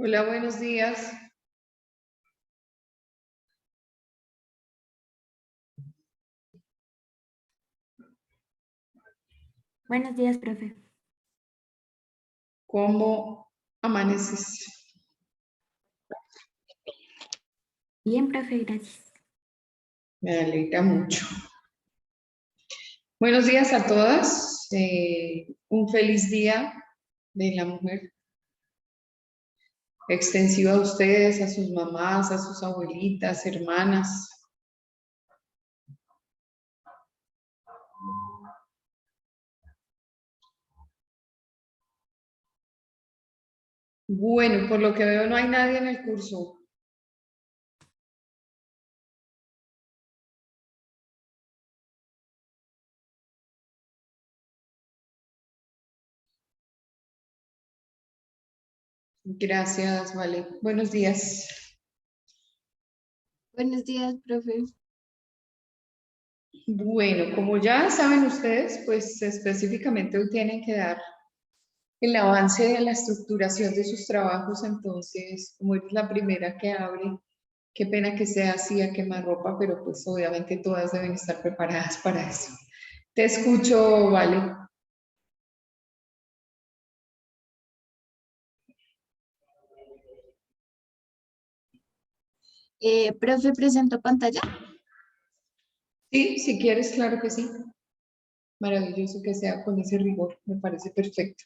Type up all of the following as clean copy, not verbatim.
Hola, buenos días. Buenos días, profe. ¿Cómo amaneces? Bien, profe, gracias. Me alegra mucho. Buenos días a todas. Un feliz día de la mujer. Extensivo a ustedes, a sus mamás, a sus abuelitas, hermanas. Bueno, por lo que veo no hay nadie en el curso. Gracias, vale. Buenos días. Buenos días, profe. Bueno, como ya saben ustedes, pues específicamente hoy tienen que dar el avance de la estructuración de sus trabajos. Entonces, como eres la primera que abre, qué pena que sea así a quemarropa, pero pues obviamente todas deben estar preparadas para eso. Te escucho, Vale. Profe, presento pantalla. Sí, si quieres, claro que sí. Maravilloso que sea con ese rigor, me parece perfecto.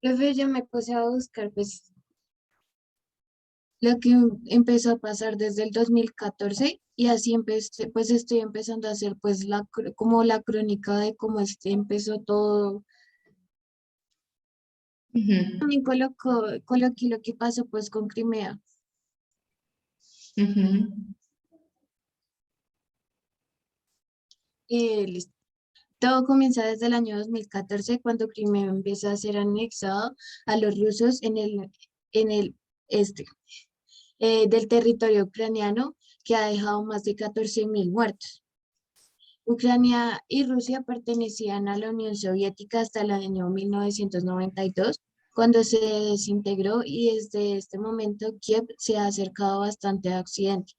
Profe, yo me puse a buscar pues lo que empezó a pasar desde el 2014 y así empecé, pues estoy empezando a hacer pues como la crónica de cómo empezó todo. Ujú, También coloqué lo que pasó pues con Crimea. ujú. Listo. Todo comienza desde el año 2014 cuando Crimea empieza a ser anexado a los rusos en el este. Del territorio ucraniano que ha dejado más de 14.000 muertos. Ucrania y Rusia pertenecían a la Unión Soviética hasta el año 1992, cuando se desintegró y desde este momento Kiev se ha acercado bastante a Occidente.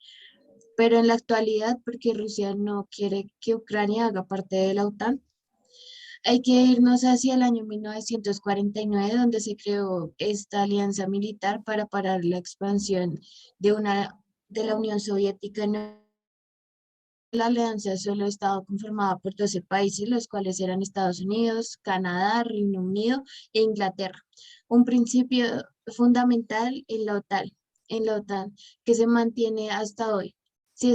Pero en la actualidad, porque Rusia no quiere que Ucrania haga parte de la OTAN, hay que irnos hacia el año 1949, donde se creó esta alianza militar para parar la expansión de la Unión Soviética. La alianza solo estaba conformada por 12 países, los cuales eran Estados Unidos, Canadá, Reino Unido e Inglaterra. Un principio fundamental en la OTAN que se mantiene hasta hoy. Si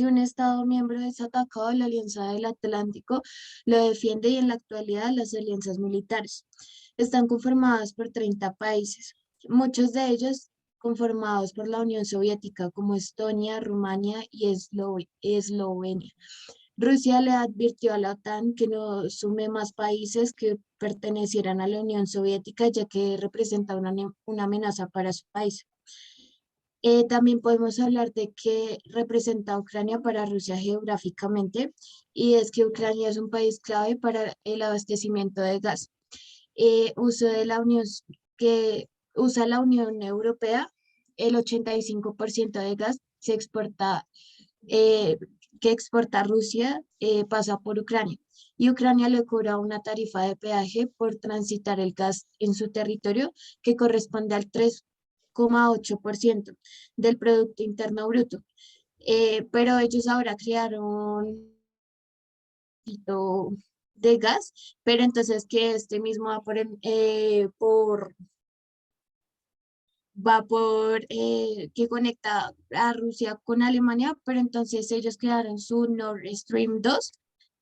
un Estado miembro es atacado, la Alianza del Atlántico lo defiende y en la actualidad las alianzas militares están conformadas por 30 países, muchos de ellos conformados por la Unión Soviética como Estonia, Rumania y Eslovenia. Rusia le advirtió a la OTAN que no sume más países que pertenecieran a la Unión Soviética, ya que representa una amenaza para su país. También podemos hablar de que representa a Ucrania para Rusia geográficamente, y es que Ucrania es un país clave para el abastecimiento de gas. Uso de la Unión, que usa la Unión Europea, el 85% de gas se exporta, eh, que exporta Rusia pasa por Ucrania y Ucrania le cobra una tarifa de peaje por transitar el gas en su territorio que corresponde al 3,8% del Producto Interno Bruto. Pero ellos ahora crearon poquito de gas, pero entonces que este mismo va por que conecta a Rusia con Alemania, pero entonces ellos crearon su Nord Stream 2,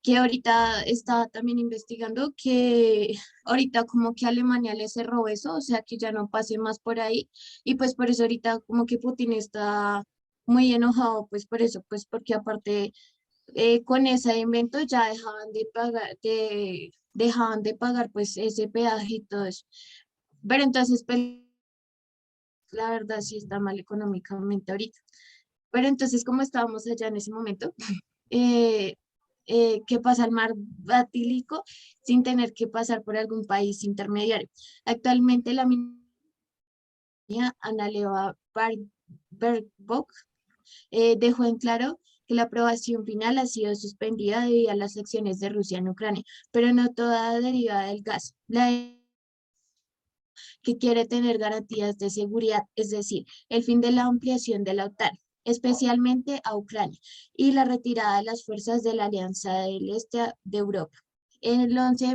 que ahorita está también investigando que ahorita como que Alemania le cerró eso, o sea que ya no pase más por ahí, y pues por eso ahorita como que Putin está muy enojado, pues por eso, pues porque aparte con ese invento ya dejaban de pagar pues ese peaje y todo eso. Pero entonces pues, la verdad sí está mal económicamente ahorita. Pero entonces como estábamos allá en ese momento, eh, que pasa al mar Batílico sin tener que pasar por algún país intermediario. Actualmente la ministra Ana Leva Baerbock dejó en claro que la aprobación final ha sido suspendida debido a las acciones de Rusia en Ucrania, pero no toda derivada del gas. Que quiere tener garantías de seguridad, es decir, el fin de la ampliación de la OTAN, especialmente a Ucrania, y la retirada de las fuerzas de la Alianza del Este de Europa. El 11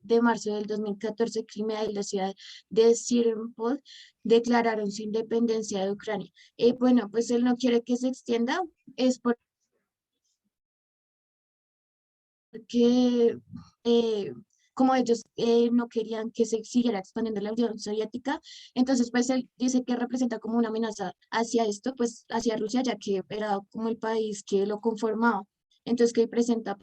de marzo del 2014, Crimea y la ciudad de Siriupol declararon su independencia de Ucrania. Bueno, pues él no quiere que se extienda, es porque como ellos no querían que se siguiera expandiendo la Unión Soviética, entonces pues él dice que representa como una amenaza hacia esto, pues hacia Rusia, ya que era como el país que lo conformaba. Entonces que presenta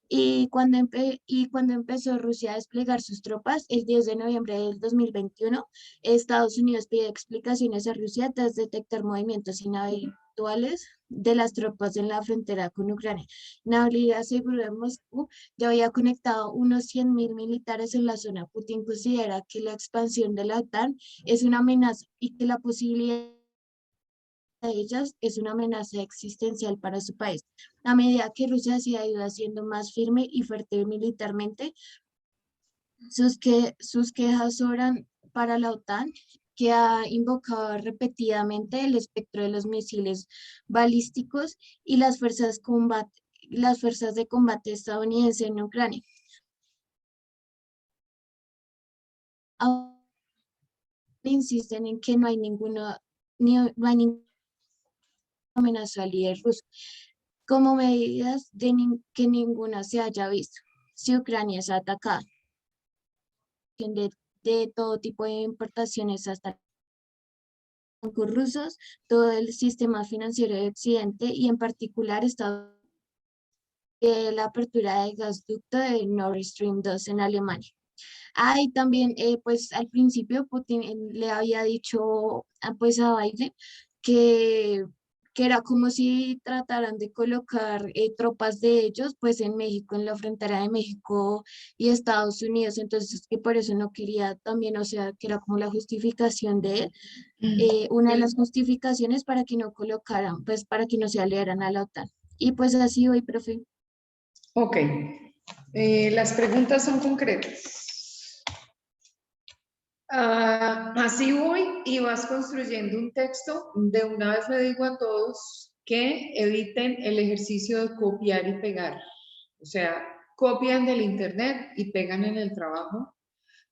y cuando empezó Rusia a desplegar sus tropas, el 10 de noviembre del 2021, Estados Unidos pidió explicaciones a Rusia tras detectar movimientos inhabituales de las tropas en la frontera con Ucrania. Navalny aseguró en Moscú ya había conectado unos 100.000 militares en la zona. Putin considera que la expansión de la OTAN es una amenaza y que la posibilidad de ellas es una amenaza existencial para su país. A medida que Rusia se ha ido haciendo más firme y fuerte militarmente, sus quejas sobran para la OTAN, que ha invocado repetidamente el espectro de los misiles balísticos y las fuerzas de combate estadounidenses en Ucrania. Aún insisten en que no hay ninguna amenaza al líder ruso, como medidas que ninguna se haya visto. Si Ucrania es atacada de, de todo tipo de importaciones hasta bancos rusos, todo el sistema financiero de Occidente y en particular la apertura del gasducto de Nord Stream 2 en Alemania. Y también, pues al principio Putin le había dicho pues a Biden que, que era como si trataran de colocar tropas de ellos pues en México, en la frontera de México y Estados Unidos, entonces que por eso no quería también, o sea, que era como la justificación de él, una de las justificaciones para que no colocaran, pues para que no se aliaran a la OTAN. Y pues así hoy, profe. Ok. Las preguntas son concretas. Así voy y vas construyendo un texto. De una vez le digo a todos que eviten el ejercicio de copiar y pegar. O sea, copian del internet y pegan en el trabajo,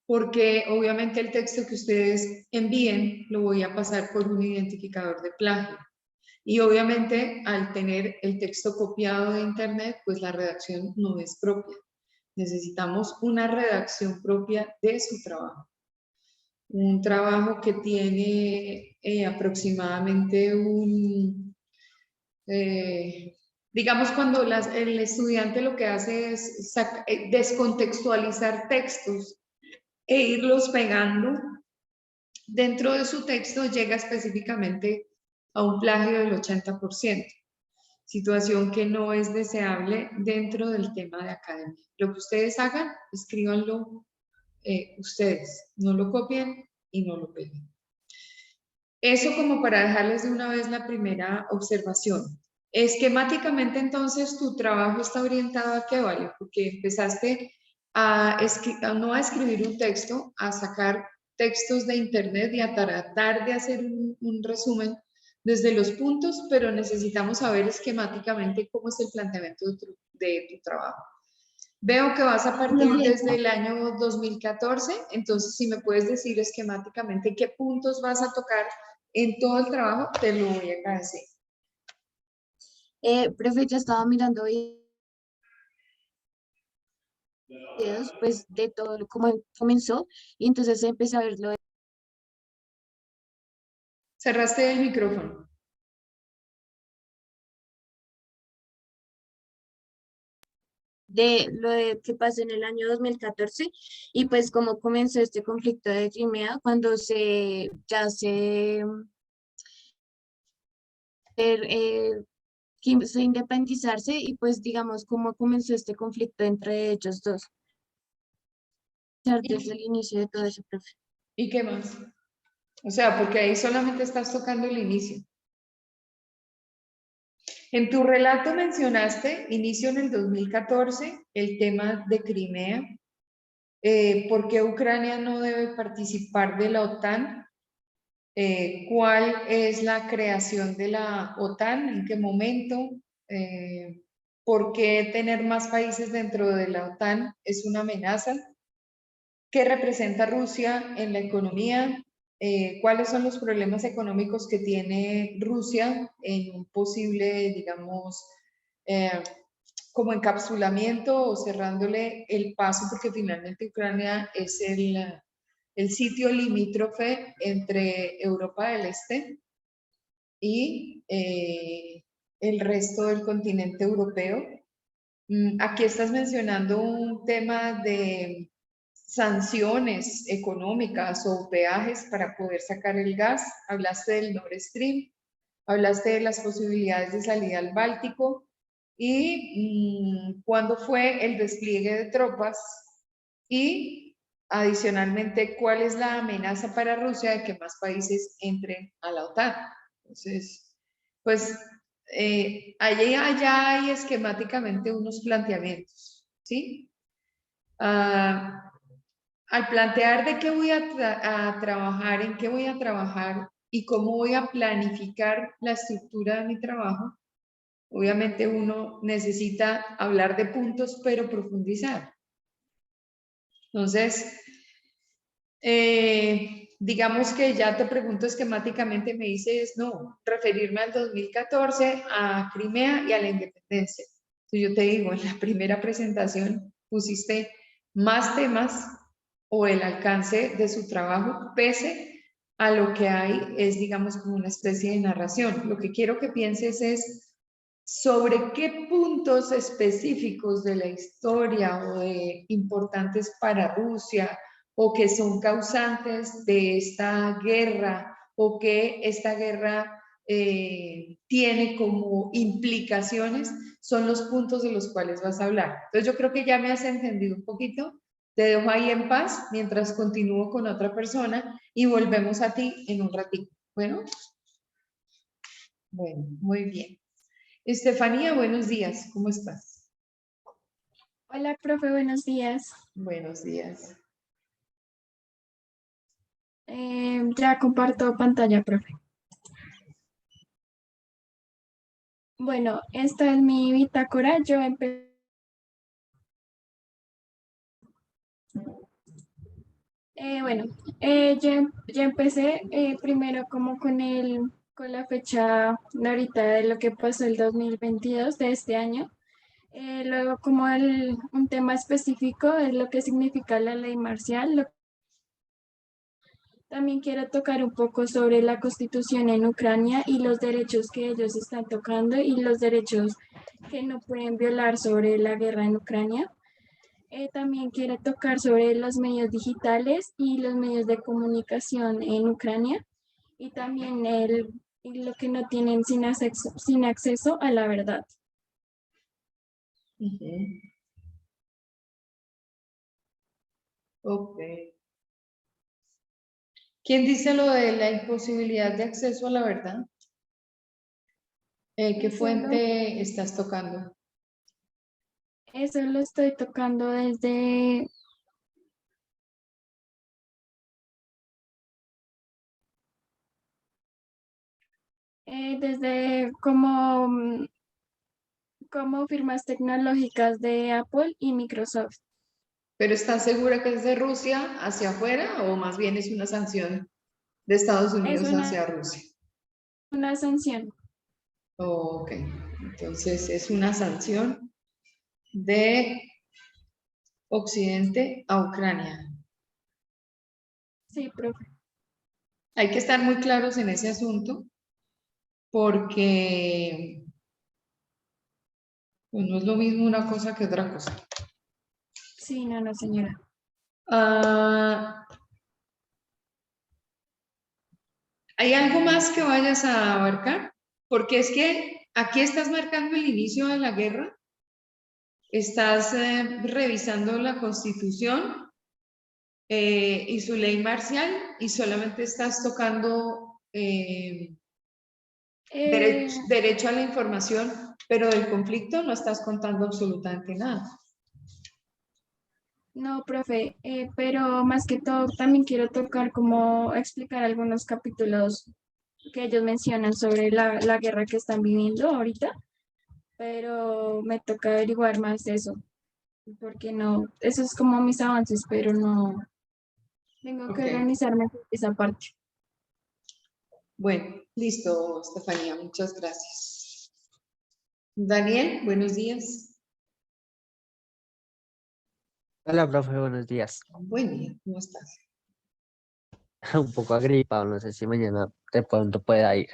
porque obviamente el texto que ustedes envíen lo voy a pasar por un identificador de plagio. Y obviamente al tener el texto copiado de internet, pues la redacción no es propia. Necesitamos una redacción propia de su trabajo. Un trabajo que tiene aproximadamente digamos cuando el estudiante lo que hace es descontextualizar textos e irlos pegando dentro de su texto, llega específicamente a un plagio del 80%, situación que no es deseable dentro del tema de academia. Lo que ustedes hagan, escríbanlo ustedes, no lo copien y no lo peguen. Eso como para dejarles de una vez la primera observación. Esquemáticamente, entonces, tu trabajo está orientado a qué, ¿vale? Porque empezaste no a escribir un texto, a sacar textos de internet y a tratar de hacer un resumen desde los puntos, pero necesitamos saber esquemáticamente cómo es el planteamiento de tu trabajo. Veo que vas a partir desde el año 2014, entonces si me puedes decir esquemáticamente qué puntos vas a tocar en todo el trabajo, te lo voy a agradecer. Profe, ya estaba mirando videos, pues, de todo cómo comenzó, y entonces empecé a verlo Cerraste el micrófono. de lo de que pasó en el año 2014 y pues cómo comenzó este conflicto de Crimea cuando quiso independizarse y pues digamos cómo comenzó este conflicto entre ellos dos. Desde el inicio de todo eso, profe. ¿Y qué más? O sea, porque ahí solamente estás tocando el inicio. En tu relato mencionaste inicio en el 2014, el tema de Crimea, por qué Ucrania no debe participar de la OTAN, cuál es la creación de la OTAN, en qué momento, por qué tener más países dentro de la OTAN es una amenaza, qué representa Rusia en la economía, cuáles son los problemas económicos que tiene Rusia en un posible, digamos, como encapsulamiento o cerrándole el paso, porque finalmente Ucrania es el sitio limítrofe entre Europa del Este y el resto del continente europeo. Aquí estás mencionando un tema de sanciones económicas o peajes para poder sacar el gas. Hablaste del Nord Stream, hablaste de las posibilidades de salida al Báltico y cuándo fue el despliegue de tropas y adicionalmente cuál es la amenaza para Rusia de que más países entren a la OTAN. Entonces, pues allá hay esquemáticamente unos planteamientos, ¿sí? Al plantear de qué voy a trabajar, en qué voy a trabajar y cómo voy a planificar la estructura de mi trabajo, obviamente uno necesita hablar de puntos, pero profundizar. Entonces, digamos que ya te pregunto esquemáticamente, me dices, no, referirme al 2014, a Crimea y a la independencia. Entonces yo te digo, en la primera presentación pusiste más temas o el alcance de su trabajo, pese a lo que hay es, digamos, como una especie de narración. Lo que quiero que pienses es sobre qué puntos específicos de la historia o de importantes para Rusia o que son causantes de esta guerra o que esta guerra tiene como implicaciones, son los puntos de los cuales vas a hablar. Entonces yo creo que ya me has entendido un poquito. Te dejo ahí en paz mientras continúo con otra persona y volvemos a ti en un ratito. Bueno, muy bien. Estefanía, buenos días, ¿cómo estás? Hola, profe, buenos días. Buenos días. Ya comparto pantalla, profe. Bueno, esta es mi bitácora. Yo empecé. Ya empecé primero como con la fecha de ahorita de lo que pasó el 2022 de este año. Luego como un tema específico es lo que significa la ley marcial. También quiero tocar un poco sobre la constitución en Ucrania y los derechos que ellos están tocando y los derechos que no pueden violar sobre la guerra en Ucrania. También quiero tocar sobre los medios digitales y los medios de comunicación en Ucrania y también lo que no tienen sin acceso a la verdad. Ok. ¿Quién dice lo de la imposibilidad de acceso a la verdad? ¿Qué Eso fuente estás tocando? eso lo estoy tocando desde como firmas tecnológicas de Apple y Microsoft. ¿Pero estás segura que es de Rusia hacia afuera o más bien es una sanción de Estados Es Unidos hacia Rusia? una sanción. Ok, entonces es una sanción de Occidente a Ucrania. Sí, profe. Hay que estar muy claros en ese asunto porque pues, no es lo mismo una cosa que otra cosa. Sí, no, no, señora. Ah, ¿hay algo más que vayas a abarcar? Porque es que aquí estás marcando el inicio de la guerra, estás revisando la Constitución y su ley marcial y solamente estás tocando Eh, derecho a la información, pero del conflicto no estás contando absolutamente nada. no, profe, pero más que todo también quiero tocar como explicar algunos capítulos que ellos mencionan sobre la guerra que están viviendo ahorita, pero me toca averiguar más de eso, porque no, eso es como mis avances, pero no, tengo que Ok, organizarme por esa parte. bueno, listo, Estefanía, muchas gracias. Daniel, buenos días. Hola, profe, buenos días. Buen día, ¿cómo estás? Un poco agripado, no sé si mañana de pronto pueda ir.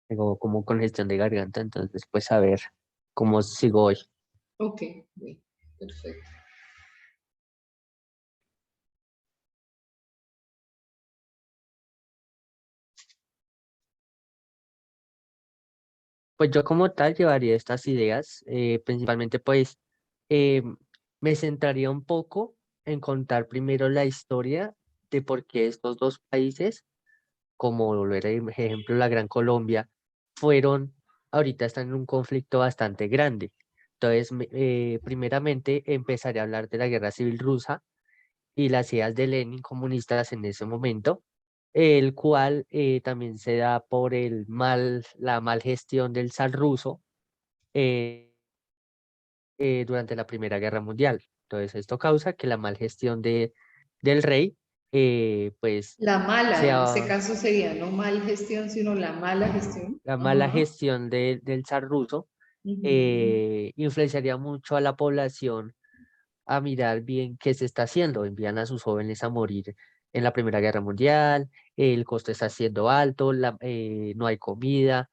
Tengo como congestión de garganta, entonces pues a ver cómo sigo hoy. Ok, bien, perfecto. Pues yo como tal llevaría estas ideas, principalmente pues eh, me centraría un poco en contar primero la historia de por qué estos dos países, como lo era ejemplo la Gran Colombia, ahorita están en un conflicto bastante grande. Entonces, primeramente empezaré a hablar de la Guerra Civil Rusa y las ideas de Lenin comunistas en ese momento, el cual también se da por la mal gestión del zar ruso eh, durante la Primera Guerra Mundial. Entonces, esto causa que la mal gestión del rey, pues, La mala, en este sea caso sería no mal gestión, sino la mala gestión. la mala Ajá. gestión del zar ruso, Ujú. influenciaría mucho a la población a mirar bien qué se está haciendo. Envían a sus jóvenes a morir en la Primera Guerra Mundial, el costo está siendo alto, no hay comida.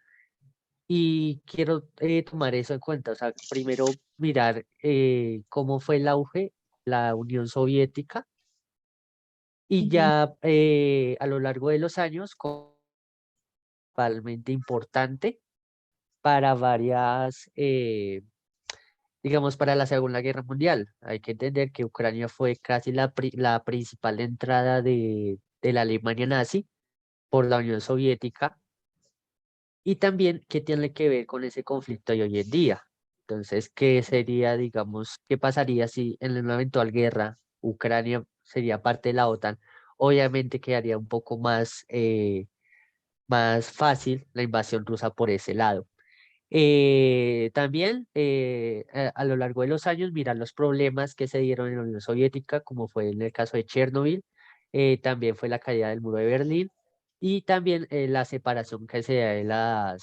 Y quiero tomar eso en cuenta. O sea, primero mirar cómo fue el auge, la Unión Soviética, y Ujú. ya a lo largo de los años, principalmente importante para digamos, para la Segunda Guerra Mundial. Hay que entender que Ucrania fue casi la principal entrada de la Alemania nazi por la Unión Soviética y también qué tiene que ver con ese conflicto de hoy en día. Entonces, ¿qué sería, digamos, qué pasaría si en una eventual guerra Ucrania sería parte de la OTAN? Obviamente quedaría un poco más fácil la invasión rusa por ese lado. También a lo largo de los años, mirar los problemas que se dieron en la Unión Soviética, como fue en el caso de Chernobyl, también fue la caída del muro de Berlín y también la separación que se da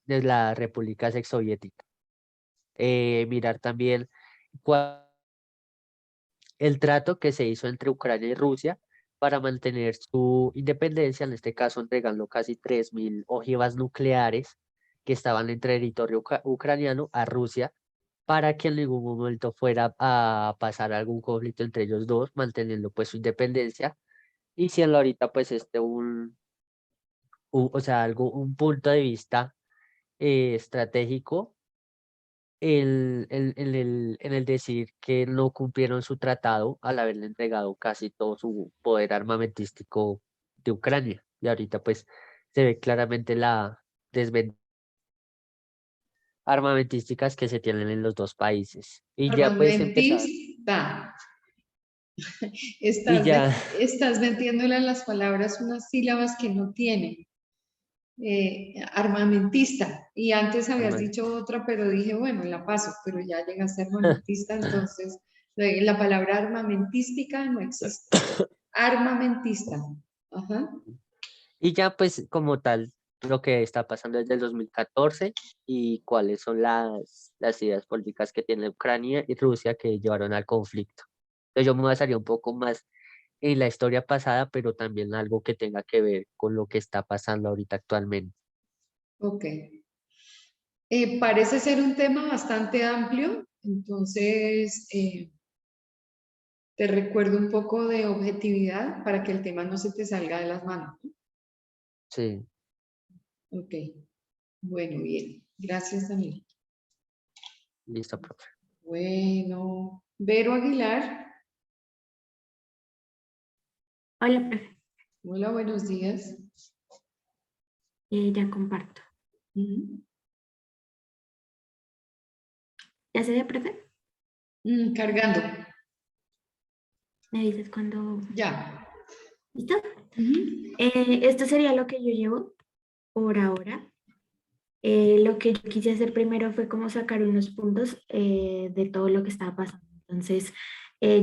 de las repúblicas exsoviéticas. Mirar también cuál el trato que se hizo entre Ucrania y Rusia para mantener su independencia, en este caso entregando casi 3.000 ojivas nucleares que estaban en territorio ucraniano a Rusia para que en ningún momento fuera a pasar algún conflicto entre ellos dos, manteniendo pues su independencia y siendo ahorita pues o sea, un punto de vista estratégico en el decir que no cumplieron su tratado al haberle entregado casi todo su poder armamentístico de Ucrania. Y ahorita pues se ve claramente la desventaja armamentísticas que se tienen en los dos países. Y ya puedes empezar. Armamentista. Y ya, Estás metiéndole a las palabras unas sílabas que no tienen. Armamentista. Y antes habías arma- dicho otra, pero dije, bueno, la paso, pero ya llegaste a armamentista, entonces la palabra armamentística no existe. Armamentista. Ajá. y ya pues como tal, lo que está pasando desde el 2014 y cuáles son las ideas políticas que tiene Ucrania y Rusia que llevaron al conflicto. Entonces yo me basaría un poco más en la historia pasada, pero también algo que tenga que ver con lo que está pasando ahorita actualmente. Ok. Parece ser un tema bastante amplio, entonces te recuerdo un poco de objetividad para que el tema no se te salga de las manos. Sí, Ok. Bueno, bien. Gracias, Daniel. listo, profe. Bueno, Vero Aguilar. Hola, profe. Hola, buenos días. Ya comparto. Ujú. ¿Ya se ve, profe? Cargando. Me dices cuando... Ya. ¿Listo? Ujú. Esto sería lo que yo llevo por ahora. Lo que yo quise hacer primero fue como sacar unos puntos de todo lo que estaba pasando. Entonces,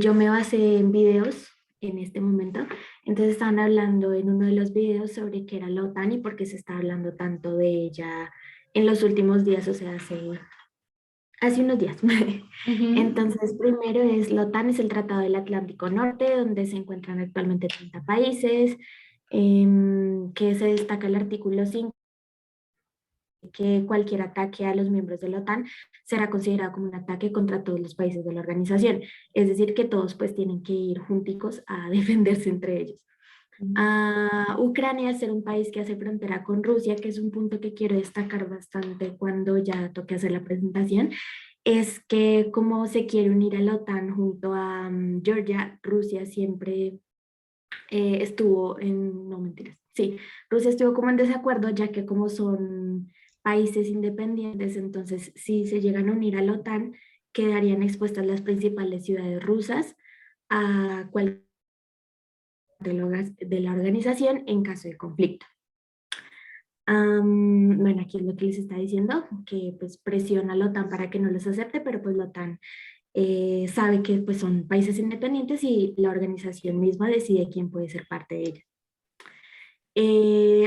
yo me basé en videos en este momento. Entonces, estaban hablando en uno de los videos sobre qué era la OTAN y por qué se está hablando tanto de ella en los últimos días, o sea, hace unos días. Ujú. Entonces, primero es la OTAN, es el Tratado del Atlántico Norte, donde se encuentran actualmente 30 países, que se destaca el artículo 5 que cualquier ataque a los miembros de la OTAN será considerado como un ataque contra todos los países de la organización. Es decir, que todos pues tienen que ir junticos a defenderse entre ellos. Ucrania es ser un país que hace frontera con Rusia, que es un punto que quiero destacar bastante cuando ya toque hacer la presentación, es que como se quiere unir a la OTAN junto a Georgia, Rusia siempre estuvo en, no mentiras, sí, Rusia estuvo como en desacuerdo, ya que como son países independientes, entonces si se llegan a unir a la OTAN, quedarían expuestas las principales ciudades rusas a cualquier de la organización en caso de conflicto. Bueno, aquí es lo que les está diciendo, que pues presiona a la OTAN para que no los acepte, pero pues la OTAN sabe que pues son países independientes y la organización misma decide quién puede ser parte de ella.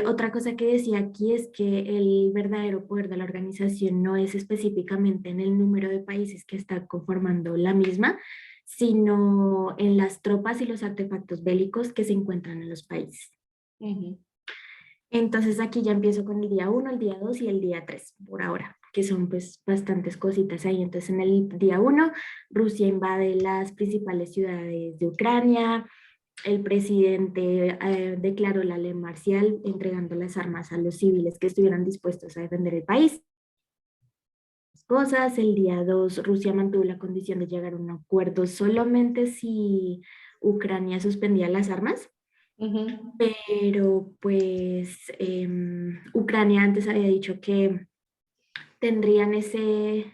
Otra cosa que decía aquí es que el verdadero poder de la organización no es específicamente en el número de países que está conformando la misma, sino en las tropas y los artefactos bélicos que se encuentran en los países. Ujú. Entonces aquí ya empiezo con el día 1, el día 2 y el día 3 por ahora, que son pues bastantes cositas ahí. Entonces en el día 1, Rusia invade las principales ciudades de Ucrania. El presidente declaró la ley marcial, entregando las armas a los civiles que estuvieran dispuestos a defender el país. Cosas, el día 2, Rusia mantuvo la condición de llegar a un acuerdo solamente si Ucrania suspendía las armas, Ujú. pero pues Ucrania antes había dicho que tendrían ese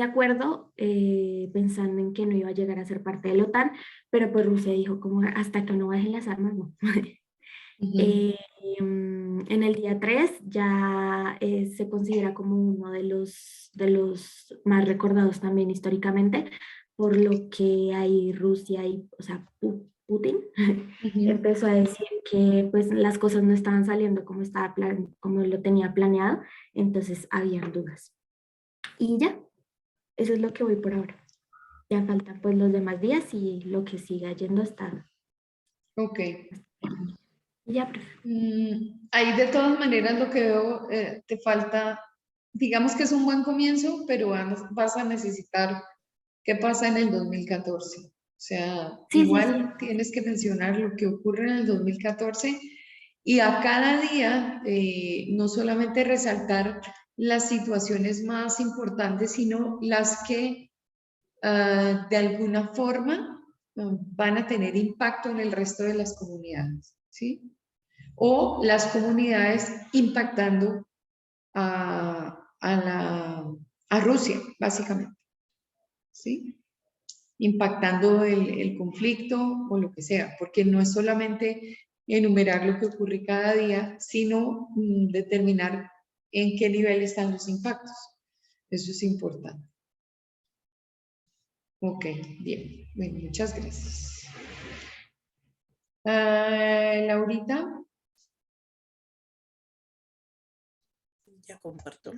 acuerdo pensando en que no iba a llegar a ser parte de la OTAN, pero pues Rusia dijo como hasta que no bajen las armas, no. Ujú. En el día 3 ya se considera como uno de los más recordados también históricamente, por lo que ahí Rusia y, o sea, Putin Ujú. empezó a decir que pues las cosas no estaban saliendo como, como lo tenía planeado, entonces habían dudas. Y ya, eso es lo que voy por ahora. Ya faltan pues los demás días y lo que siga yendo hasta... Ok. Y ya, profe. Ahí de todas maneras lo que veo, te falta, digamos que es un buen comienzo, pero vas a necesitar qué pasa en el 2014. O sea, Sí, sí, sí. igual tienes que mencionar lo que ocurre en el 2014 y a cada día no solamente resaltar las situaciones más importantes, sino las que de alguna forma van a tener impacto en el resto de las comunidades, ¿sí? O las comunidades impactando a Rusia, básicamente, ¿sí? Impactando el conflicto o lo que sea, porque no es solamente enumerar lo que ocurre cada día, sino determinar en qué nivel están los impactos. Eso es importante. Ok, bien. Bueno, muchas gracias. Laurita. Ya comparto.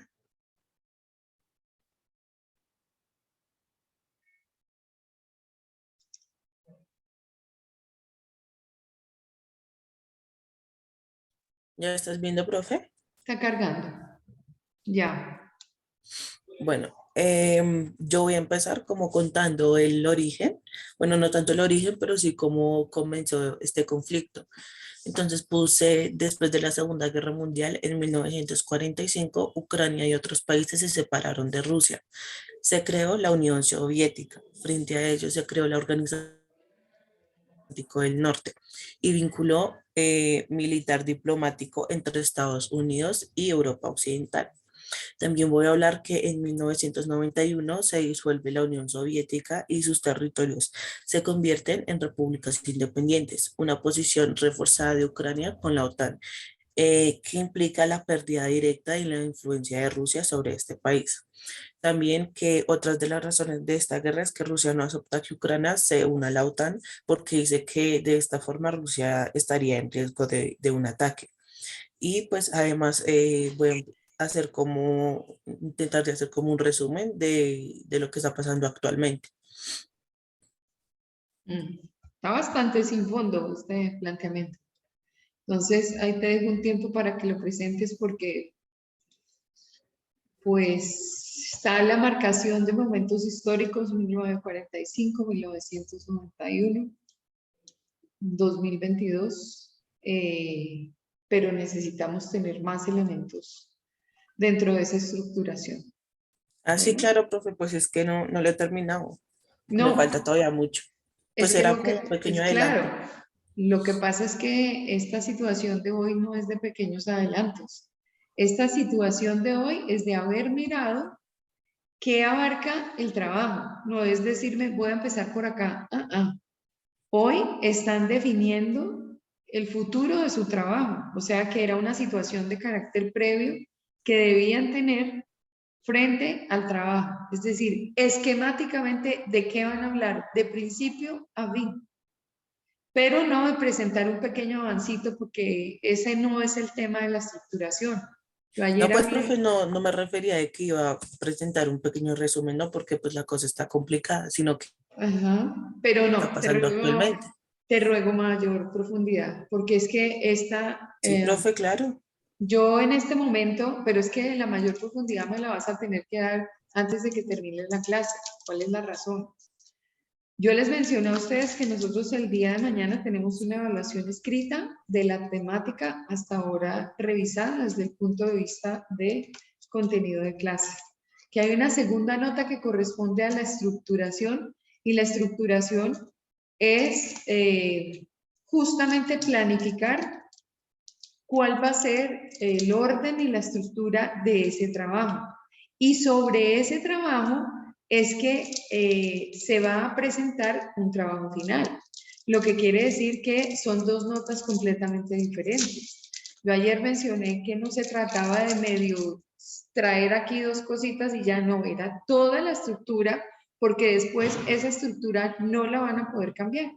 ¿Ya estás viendo, profe? Está cargando. Ya. Bueno, yo voy a empezar como contando el origen. Bueno, no tanto el origen, pero sí cómo comenzó este conflicto. Entonces puse, después de la Segunda Guerra Mundial, en 1945, Ucrania y otros países se separaron de Rusia. Se creó la Unión Soviética. Frente a ello se creó la Organización del Norte y vinculó militar diplomático entre Estados Unidos y Europa Occidental. También voy a hablar que en 1991 se disuelve la Unión Soviética y sus territorios se convierten en repúblicas independientes, una posición reforzada de Ucrania con la OTAN, que implica la pérdida directa y la influencia de Rusia sobre este país. También que otras de las razones de esta guerra es que Rusia no acepta que Ucrania se una a la OTAN porque dice que de esta forma Rusia estaría en riesgo de un ataque. Y pues además voy a hacer como, intentar de hacer como un resumen de lo que está pasando actualmente. Está bastante sin fondo este planteamiento. Entonces, ahí te dejo un tiempo para que lo presentes porque, pues, está la marcación de momentos históricos, 1945, 1991, 2022, pero necesitamos tener más elementos dentro de esa estructuración. Así, Bueno, claro, profe, pues es que no lo he terminado. Me no, falta todavía mucho. es Pues que era lo como que un es pequeño claro, adelanto. lo que pasa es que esta situación de hoy no es de pequeños adelantos. Esta situación de hoy es de haber mirado qué abarca el trabajo. No es decirme, voy a empezar por acá. Hoy están definiendo el futuro de su trabajo, o sea que era una situación de carácter previo que debían tener frente al trabajo. Es decir, esquemáticamente, ¿de qué van a hablar? De principio a fin. Pero no de presentar un pequeño avancito porque ese no es el tema de la estructuración. Yo No, ayer pues, profe, hablé, no me refería de que iba a presentar un pequeño resumen, no, porque pues la cosa está complicada, sino que ajá, pero está no, pasando actualmente. te ruego mayor profundidad, porque es que esta, Sí, profe, claro. yo en este momento, pero es que la mayor profundidad me la vas a tener que dar antes de que termine la clase. ¿Cuál es la razón? Yo les mencioné a ustedes que nosotros el día de mañana tenemos una evaluación escrita de la temática hasta ahora revisada desde el punto de vista de contenido de clase. Que hay una segunda nota que corresponde a la estructuración y la estructuración es justamente planificar cuál va a ser el orden y la estructura de ese trabajo. Y sobre ese trabajo es que se va a presentar un trabajo final, lo que quiere decir que son dos notas completamente diferentes. Yo ayer mencioné que no se trataba de medio traer aquí dos cositas y ya no, era toda la estructura, porque después esa estructura no la van a poder cambiar.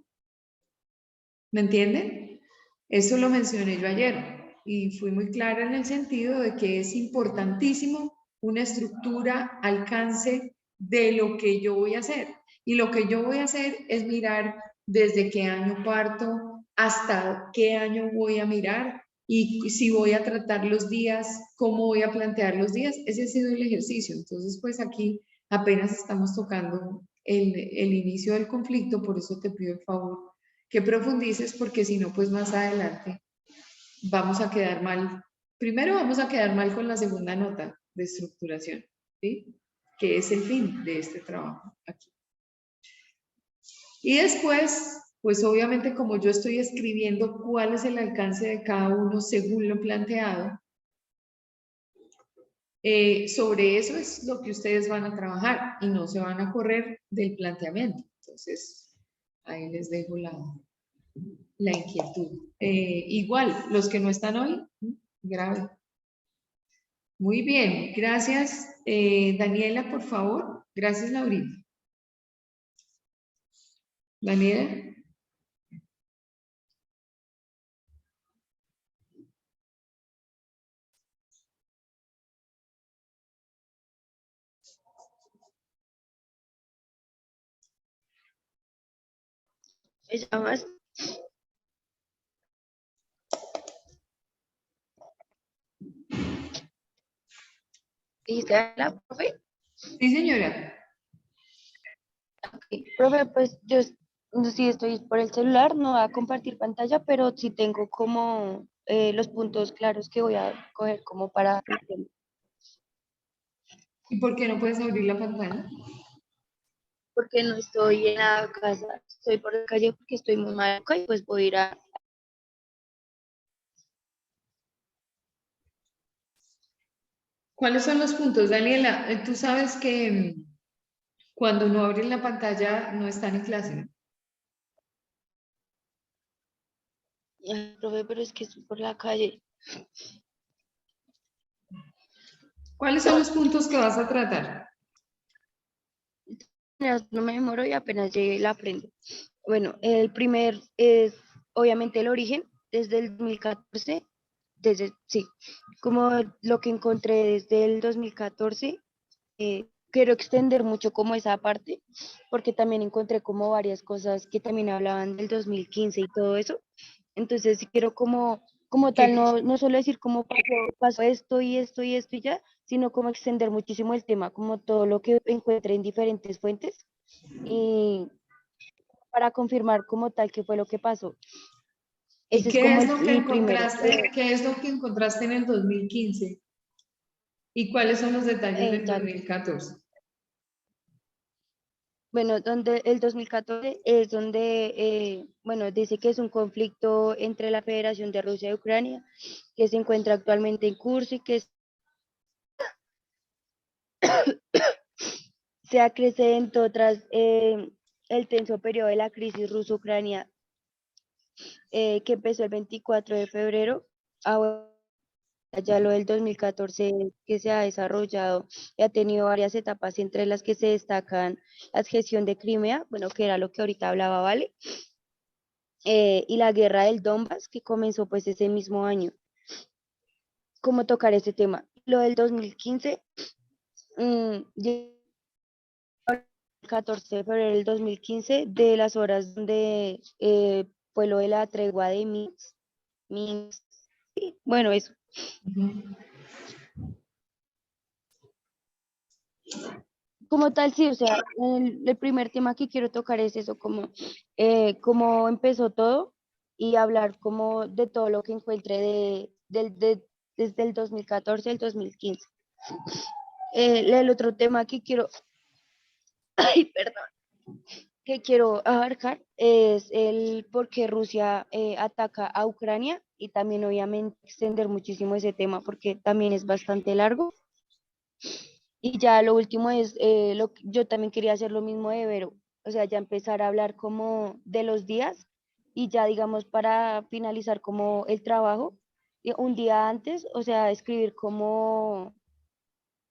¿Me entienden? Eso lo mencioné yo ayer y fui muy clara en el sentido de que es importantísimo una estructura, alcance de lo que yo voy a hacer. Y lo que yo voy a hacer es mirar desde qué año parto, hasta qué año voy a mirar y si voy a tratar los días, cómo voy a plantear los días. Ese ha sido el ejercicio. Entonces, pues aquí apenas estamos tocando el inicio del conflicto, por eso te pido el favor que profundices, porque si no, pues más adelante vamos a quedar mal. Primero vamos a quedar mal con la segunda nota de estructuración, ¿sí? Que es el fin de este trabajo aquí. Y después, pues obviamente como yo estoy escribiendo cuál es el alcance de cada uno según lo planteado, Sobre eso es lo que ustedes van a trabajar y no se van a correr del planteamiento. Entonces, ahí les dejo la inquietud. Igual, los que no están hoy, grave. Muy bien, gracias. Daniela, por favor. Gracias, Laurita. Daniela. ¿Ya más? ¿Dijiste la profe? Sí, señora. Ok. Profe, pues yo sí estoy por el celular, no voy a compartir pantalla, pero sí tengo como los puntos claros que voy a coger como para el tema. ¿Y por qué no puedes abrir la pantalla? Porque no estoy en la casa, estoy por la calle porque estoy muy mal acá y pues voy a ir a... ¿Cuáles son los puntos, Daniela? Tú sabes que cuando no abren la pantalla no están en clase, ¿no? Ay, profe, pero es que estoy por la calle. ¿Cuáles son los puntos que vas a tratar? No me demoro y apenas llegue la aprendo. Bueno, el primer es obviamente el origen desde el 2014, sí, como lo que encontré desde el 2014, quiero extender mucho como esa parte, porque también encontré como varias cosas que también hablaban del 2015 y todo eso. Entonces sí quiero como tal, ¿Qué? no solo decir cómo pasó esto y esto y esto y ya, sino como extender muchísimo el tema, como todo lo que encuentre en diferentes fuentes y para confirmar como tal qué fue lo que pasó. ¿Y Ese es qué como es lo que el primero. encontraste? ¿Qué es lo que encontraste en el 2015? ¿Y cuáles son los detalles del Ya, 2014? bueno, donde el 2014 es donde, bueno, dice que es un conflicto entre la Federación de Rusia y Ucrania, que se encuentra actualmente en curso y que se acrecentó tras el tenso periodo de la crisis ruso-ucrania que empezó el 24 de febrero. Ahora ya lo del 2014 que se ha desarrollado y ha tenido varias etapas entre las que se destacan la gestión de Crimea, bueno, que era lo que ahorita hablaba, ¿vale? Y la guerra del Donbass, que comenzó pues ese mismo año. ¿Cómo tocar ese tema? Lo del 2015, el 14 de febrero del 2015, de las horas donde fue lo de la tregua de Minsk, sí, bueno, eso. Como tal, sí, o sea, el primer tema que quiero tocar es eso, como cómo empezó todo y hablar como de todo lo que encuentre desde el 2014 al 2015. El otro tema que quiero, ay, perdón, que quiero abarcar es el por qué Rusia ataca a Ucrania y también obviamente extender muchísimo ese tema porque también es bastante largo. Y ya lo último es, yo también quería hacer lo mismo de Vero, o sea, ya empezar a hablar como de los días y ya digamos para finalizar como el trabajo, un día antes, o sea, escribir como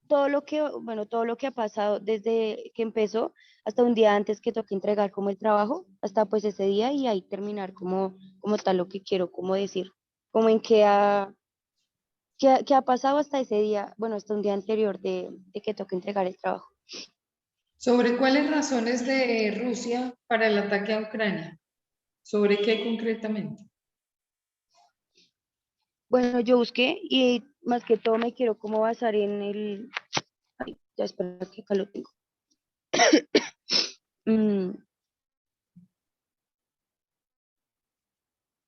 todo lo que, bueno, todo lo que ha pasado desde que empezó hasta un día antes que toque entregar como el trabajo, hasta pues ese día y ahí terminar como tal lo que quiero, como decir, como en qué ha pasado hasta ese día, bueno, hasta un día anterior de que toque entregar el trabajo. ¿Sobre cuáles razones de Rusia para el ataque a Ucrania? ¿Sobre qué concretamente? Bueno, yo busqué y más que todo me quiero como basar en el... Ay, ya espera que acá lo tengo. Mm,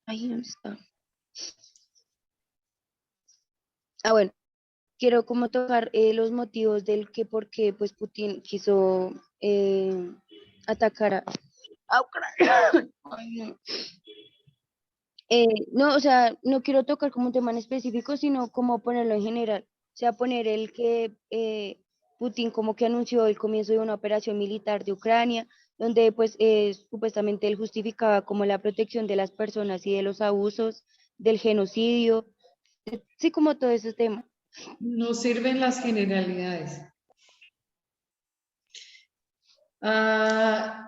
Ahí ¿dónde está? Ah, bueno, quiero como tocar los motivos del que por qué pues Putin quiso atacar a Ucrania. Ay, no. No, o sea, no quiero tocar como un tema en específico, sino como ponerlo en general. sea, poner el que Putin como que anunció el comienzo de una operación militar de Ucrania, donde pues supuestamente él justificaba como la protección de las personas y de los abusos, del genocidio, sí, como todo ese tema. No sirven las generalidades.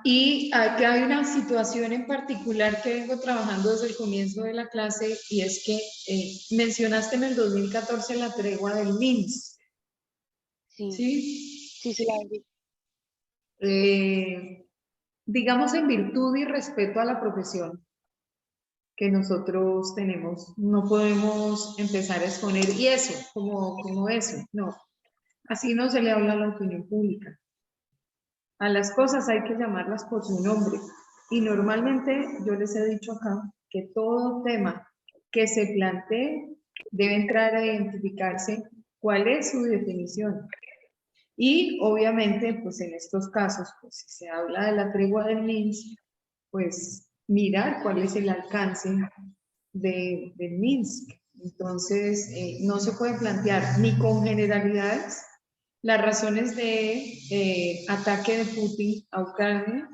Y aquí hay una situación en particular que vengo trabajando desde el comienzo de la clase, y es que mencionaste en el 2014 la tregua del Minsk, Sí, ¿sí? sí, la vi. Digamos en virtud y respeto a la profesión que nosotros tenemos, no podemos empezar a exponer, y eso, como eso, no. Así no se le habla a la opinión pública. A las cosas hay que llamarlas por su nombre. Y normalmente yo les he dicho acá que todo tema que se plantee debe entrar a identificarse cuál es su definición. Y obviamente, pues en estos casos, pues si se habla de la tregua del Minsk, pues mirar cuál es el alcance del Minsk. Entonces, no se puede plantear ni con generalidades las razones de ataque de Putin a Ucrania,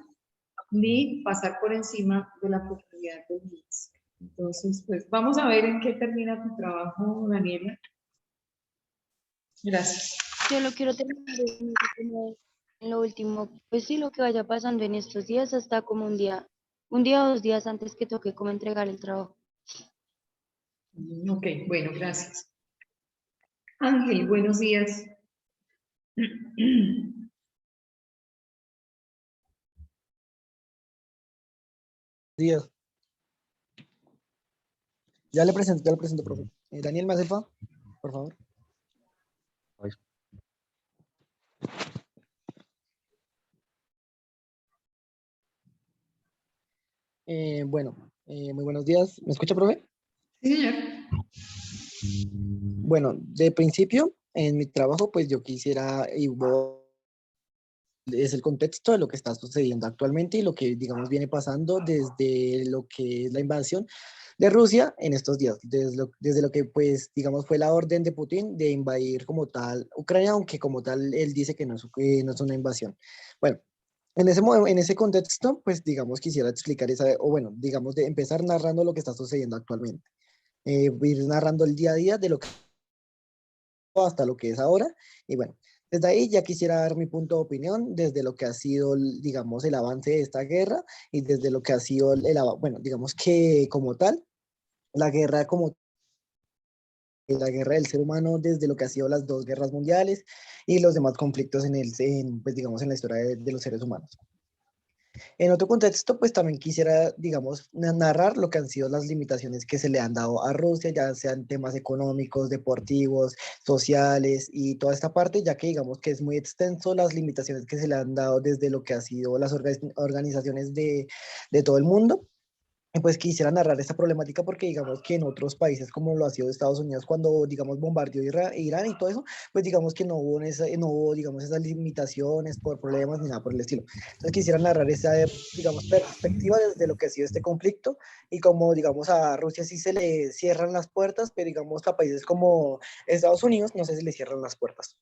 ni pasar por encima de la profundidad del Minsk. Entonces, pues vamos a ver en qué termina tu trabajo, Daniela. Gracias. Yo lo quiero terminar en lo último, pues sí, lo que vaya pasando en estos días, hasta como un día o 2 días antes que toque como entregar el trabajo. Ok, bueno, gracias. Ángel, buenos días. Días. Ya le presento, profe. Daniel, ¿me hace el favor? Por favor. Muy buenos días. ¿Me escucha, profe? Sí, señor. Bueno, de principio, en mi trabajo, pues yo quisiera, es el contexto de lo que está sucediendo actualmente y lo que, digamos, viene pasando desde lo que es la invasión de Rusia en estos días, desde lo que, pues, digamos, fue la orden de Putin de invadir como tal Ucrania, aunque como tal él dice que no es una invasión. Bueno, en ese contexto, pues, digamos, quisiera explicar o bueno, digamos, de empezar narrando lo que está sucediendo actualmente. Ir narrando el día a día de lo que hasta lo que es ahora. Y bueno, desde ahí ya quisiera dar mi punto de opinión desde lo que ha sido, digamos, el avance de esta guerra y desde lo que ha sido, bueno, digamos que como tal, la guerra como la guerra del ser humano desde lo que ha sido las dos guerras mundiales y los demás conflictos pues digamos, en la historia de los seres humanos. En otro contexto, pues también quisiera, digamos, narrar lo que han sido las limitaciones que se le han dado a Rusia, ya sean temas económicos, deportivos, sociales y toda esta parte, ya que digamos que es muy extenso las limitaciones que se le han dado desde lo que ha sido las organizaciones de todo el mundo. Y pues quisiera narrar esta problemática porque digamos que en otros países como lo ha sido Estados Unidos cuando digamos bombardeó Irán y todo eso, pues digamos que no hubo digamos esas limitaciones por problemas ni nada por el estilo. Entonces quisiera narrar esa digamos perspectiva desde lo que ha sido este conflicto y como digamos a Rusia sí se le cierran las puertas, pero digamos a países como Estados Unidos no sé si le cierran las puertas.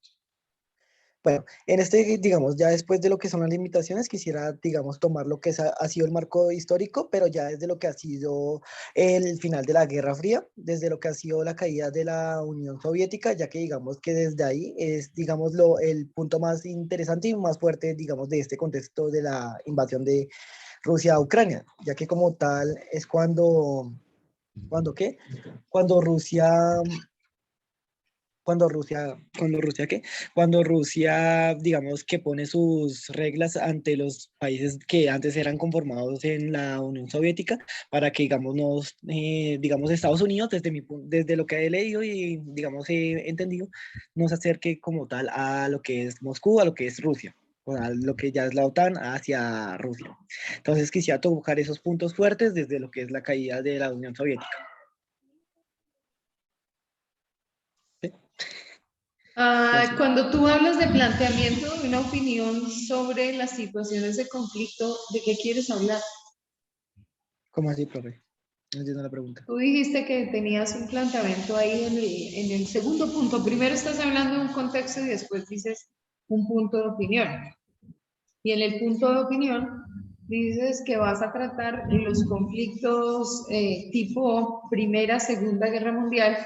Bueno, digamos, ya después de lo que son las limitaciones, quisiera, digamos, tomar lo que ha sido el marco histórico, pero ya desde lo que ha sido el final de la Guerra Fría, desde lo que ha sido la caída de la Unión Soviética, ya que digamos que desde ahí es, digamos, el punto más interesante y más fuerte, digamos, de este contexto de la invasión de Rusia a Ucrania, ya que como tal es ¿cuándo qué? Cuando Rusia ¿qué? Cuando Rusia, digamos, que pone sus reglas ante los países que antes eran conformados en la Unión Soviética, para que, digamos, Estados Unidos, desde lo que he leído y, digamos, he entendido, no se acerque como tal a lo que es Moscú, a lo que es Rusia, o a lo que ya es la OTAN hacia Rusia. Entonces quisiera tocar esos puntos fuertes desde lo que es la caída de la Unión Soviética. Cuando tú hablas de planteamiento de una opinión sobre las situaciones de conflicto, ¿de qué quieres hablar? ¿Cómo así, profe? No entiendo la pregunta. Tú dijiste que tenías un planteamiento ahí en el segundo punto. Primero estás hablando de un contexto y después dices un punto de opinión. Y en el punto de opinión dices que vas a tratar los conflictos tipo Primera, Segunda Guerra Mundial,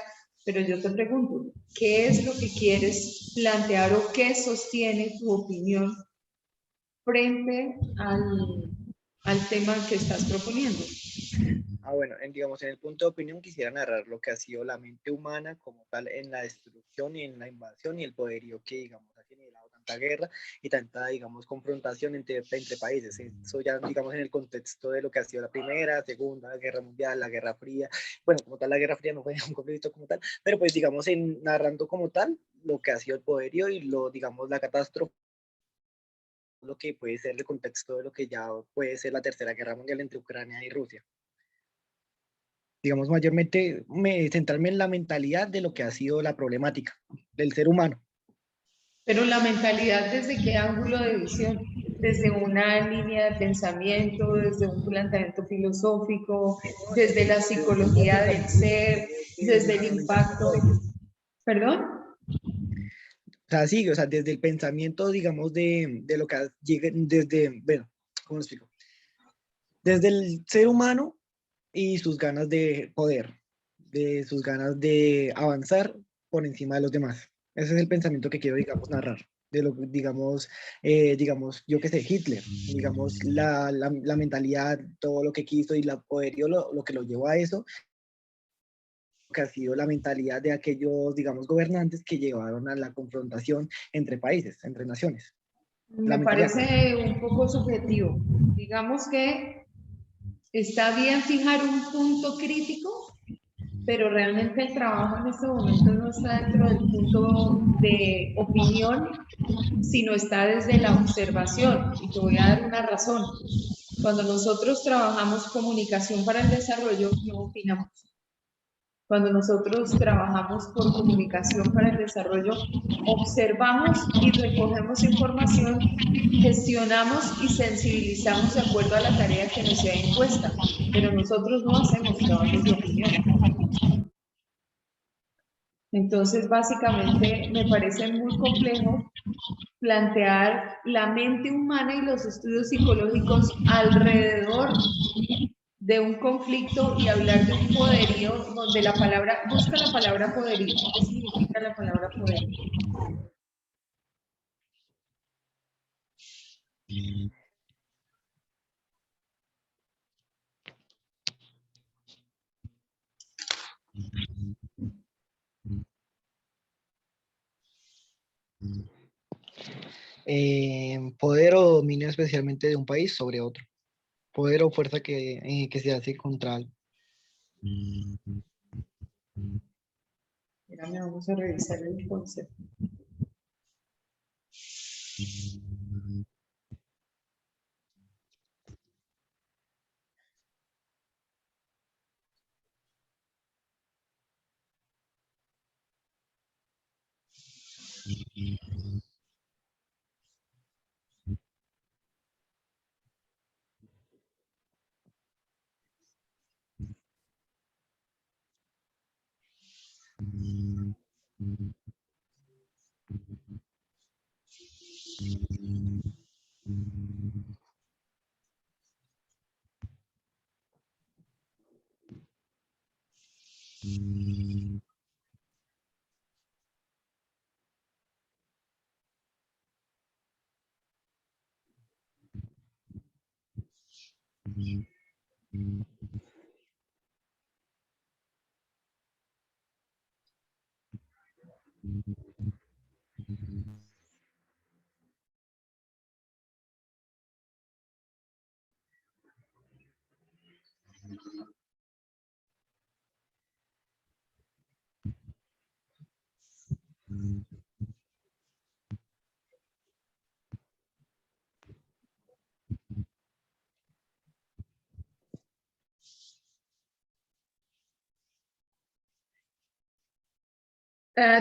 pero yo te pregunto, ¿qué es lo que quieres plantear o qué sostiene tu opinión frente al tema que estás proponiendo? Bueno, digamos, en el punto de opinión quisiera narrar lo que ha sido la mente humana como tal en la destrucción y en la invasión y el poderío que, digamos, ha generado tanta guerra y tanta, digamos, confrontación entre países. Eso ya, digamos, en el contexto de lo que ha sido la Primera, Segunda Guerra Mundial, la Guerra Fría. Bueno, como tal, la Guerra Fría no fue un conflicto como tal, pero pues, digamos, narrando como tal lo que ha sido el poderío y digamos, la catástrofe, lo que puede ser el contexto de lo que ya puede ser la Tercera Guerra Mundial entre Ucrania y Rusia. Digamos, mayormente centrarme en la mentalidad de lo que ha sido la problemática del ser humano. Pero la mentalidad, ¿desde qué ángulo de visión? Desde una línea de pensamiento, desde un planteamiento filosófico, desde la psicología del ser, desde el impacto. ¿Perdón? O sea, sí, o sea, desde el pensamiento, digamos, de lo que llega, bueno, ¿cómo lo explico? Desde el ser humano y sus ganas de poder, de sus ganas de avanzar por encima de los demás. Ese es el pensamiento que quiero, digamos, narrar. De lo que, digamos, yo qué sé, Hitler, digamos, la mentalidad, todo lo que quiso y la poderío, lo que lo llevó a eso, que ha sido la mentalidad de aquellos, digamos, gobernantes que llevaron a la confrontación entre países, entre naciones. Me parece un poco subjetivo. Digamos que está bien fijar un punto crítico, pero realmente el trabajo en este momento no está dentro del punto de opinión, sino está desde la observación. Y te voy a dar una razón. Cuando nosotros trabajamos comunicación para el desarrollo, no opinamos. Cuando nosotros trabajamos por comunicación para el desarrollo, observamos y recogemos información, gestionamos y sensibilizamos de acuerdo a la tarea que nos sea impuesta, pero nosotros no hacemos trabajos de opinión. Entonces, básicamente, me parece muy complejo plantear la mente humana y los estudios psicológicos alrededor de un conflicto y hablar de un poderío donde la palabra, busca la palabra poderío. ¿Qué significa la palabra poderío? Poder o dominio especialmente de un país sobre otro. Poder o fuerza que se hace contra algo. Espérame, vamos a revisar el concepto.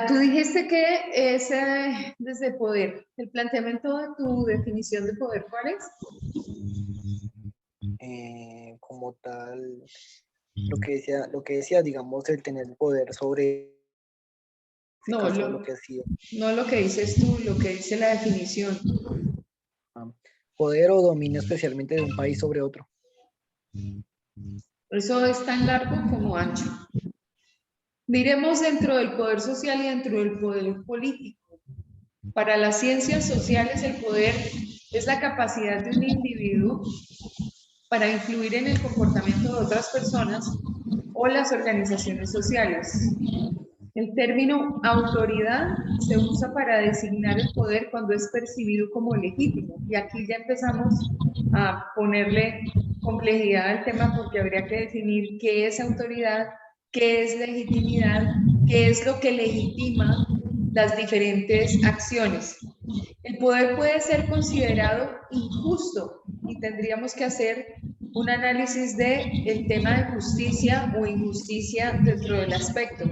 Tú dijiste que es desde poder. El planteamiento de tu definición de poder, ¿cuál es? Como tal, lo que decía, digamos, el tener el poder sobre ese No, caso, lo que decía, no lo que dices tú, lo que dice la definición. poder o dominio especialmente de un país sobre otro. Eso es tan largo como ancho. Miremos dentro del poder social y dentro del poder político. Para las ciencias sociales, el poder es la capacidad de un individuo para influir en el comportamiento de otras personas o las organizaciones sociales. El término autoridad se usa para designar el poder cuando es percibido como legítimo. Y aquí ya empezamos a ponerle complejidad al tema porque habría que definir qué es autoridad, qué es legitimidad, qué es lo que legitima las diferentes acciones. El poder puede ser considerado injusto y tendríamos que hacer un análisis del tema de justicia o injusticia dentro del aspecto.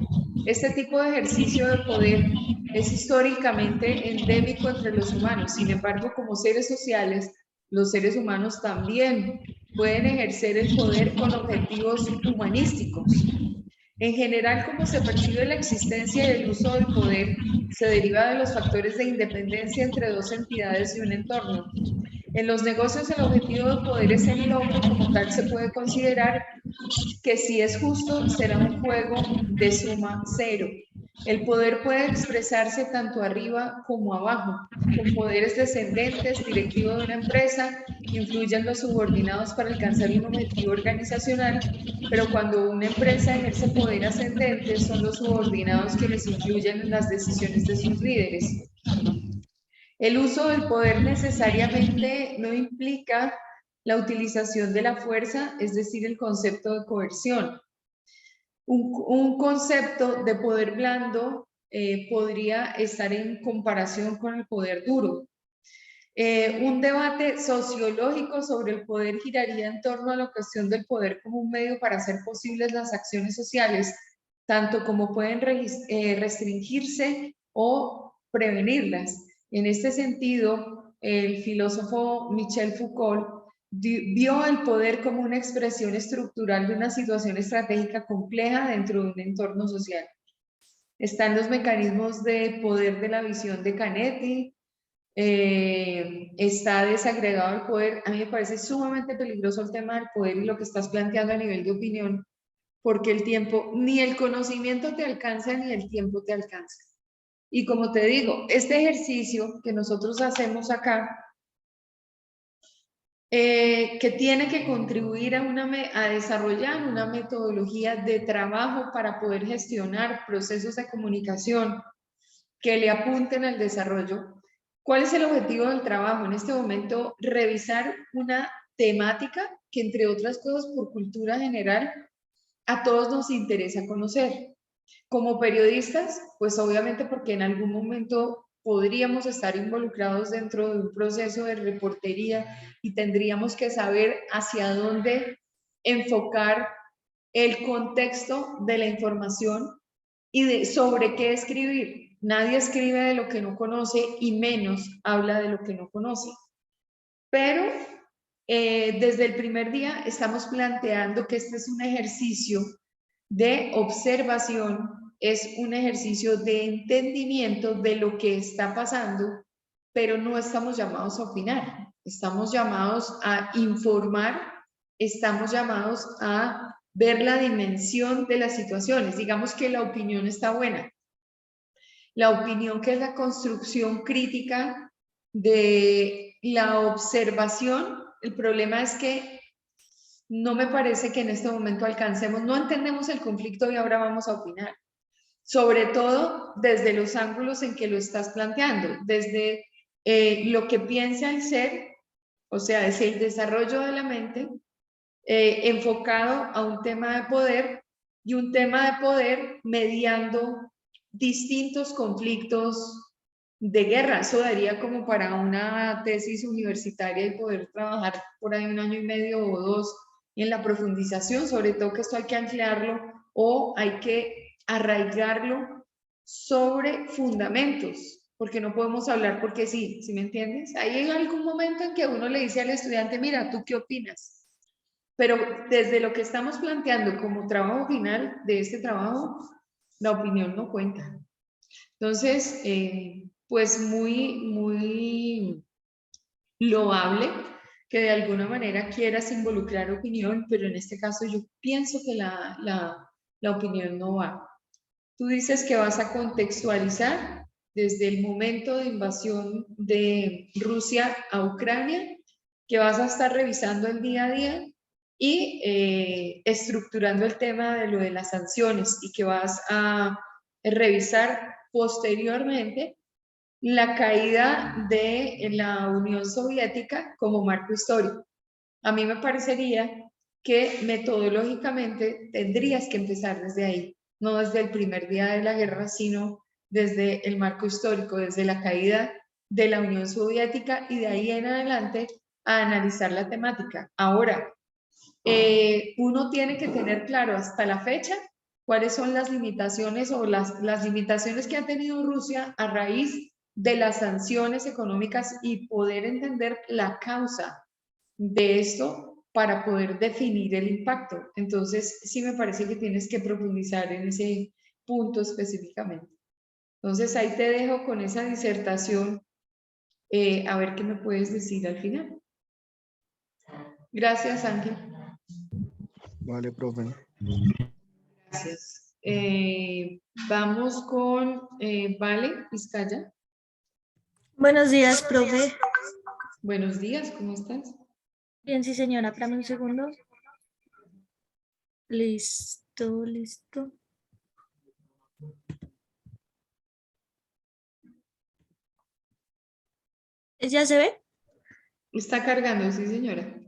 Este tipo de ejercicio de poder es históricamente endémico entre los humanos. Sin embargo, como seres sociales, los seres humanos también pueden ejercer el poder con objetivos humanísticos. En general, como se percibe la existencia y el uso del poder, se deriva de los factores de independencia entre dos entidades y un entorno. En los negocios, el objetivo del poder es el logro, como tal se puede considerar que si es justo, será un juego de suma cero. El poder puede expresarse tanto arriba como abajo, con poderes descendentes, directivo de una empresa, influyen los subordinados para alcanzar un objetivo organizacional, pero cuando una empresa ejerce poder ascendente, son los subordinados quienes influyen en las decisiones de sus líderes. El uso del poder necesariamente no implica la utilización de la fuerza, es decir, el concepto de coerción. Un concepto de poder blando podría estar en comparación con el poder duro. Un debate sociológico sobre el poder giraría en torno a la cuestión del poder como un medio para hacer posibles las acciones sociales, tanto como pueden restringirse o prevenirlas. En este sentido, el filósofo Michel Foucault vio el poder como una expresión estructural de una situación estratégica compleja dentro de un entorno social. Están los mecanismos de poder de la visión de Canetti, está desagregado el poder. A mí me parece sumamente peligroso el tema del poder y lo que estás planteando a nivel de opinión, porque el tiempo, ni el conocimiento te alcanza, ni el tiempo te alcanza. Y como te digo, este ejercicio que nosotros hacemos acá, que tiene que contribuir a desarrollar una metodología de trabajo para poder gestionar procesos de comunicación que le apunten al desarrollo. ¿Cuál es el objetivo del trabajo? En este momento, revisar una temática que, entre otras cosas, por cultura general, a todos nos interesa conocer. Como periodistas, pues obviamente porque en algún momento podríamos estar involucrados dentro de un proceso de reportería y tendríamos que saber hacia dónde enfocar el contexto de la información y sobre qué escribir. Nadie escribe de lo que no conoce y menos habla de lo que no conoce. Pero desde el primer día estamos planteando que este es un ejercicio de observación, es un ejercicio de entendimiento de lo que está pasando, pero no estamos llamados a opinar, estamos llamados a informar, estamos llamados a ver la dimensión de las situaciones. Digamos que la opinión está buena. La opinión, que es la construcción crítica de la observación, el problema es que no me parece que en este momento alcancemos, no entendemos el conflicto y ahora vamos a opinar. Sobre todo desde los ángulos en que lo estás planteando, desde lo que piensa el ser, o sea, es el desarrollo de la mente, enfocado a un tema de poder y un tema de poder mediando distintos conflictos de guerra. Eso daría como para una tesis universitaria y poder trabajar por ahí 1 año y medio o 2 en la profundización, sobre todo que esto hay que anclarlo o hay que arraigarlo sobre fundamentos, porque no podemos hablar porque sí me entiendes? Hay algún momento en que uno le dice al estudiante, mira, ¿tú qué opinas? pero desde lo que estamos planteando como trabajo final de este trabajo, la opinión no cuenta. Entonces, pues muy loable que de alguna manera quieras involucrar opinión, pero en este caso yo pienso que la opinión no va. Tú dices que vas a contextualizar desde el momento de invasión de Rusia a Ucrania, que vas a estar revisando el día a día y estructurando el tema de lo de las sanciones y que vas a revisar posteriormente la caída de la Unión Soviética como marco histórico. A mí me parecería que metodológicamente tendrías que empezar desde ahí, no desde el primer día de la guerra, sino desde el marco histórico, desde la caída de la Unión Soviética y de ahí en adelante a analizar la temática. Ahora, uno tiene que tener claro hasta la fecha cuáles son las limitaciones o las limitaciones que ha tenido Rusia a raíz de las sanciones económicas y poder entender la causa de esto para poder definir el impacto. Entonces, sí me parece que tienes que profundizar en ese punto específicamente. Entonces, ahí te dejo con esa disertación, a ver qué me puedes decir al final. Gracias, Ángel. Vale, profe. Gracias. Vamos con Vale Vizcaya. Buenos días, profe. Buenos días, ¿cómo estás? Bien, sí, señora, dame un segundo. Listo, listo. ¿Ya se ve? Está cargando, sí, señora.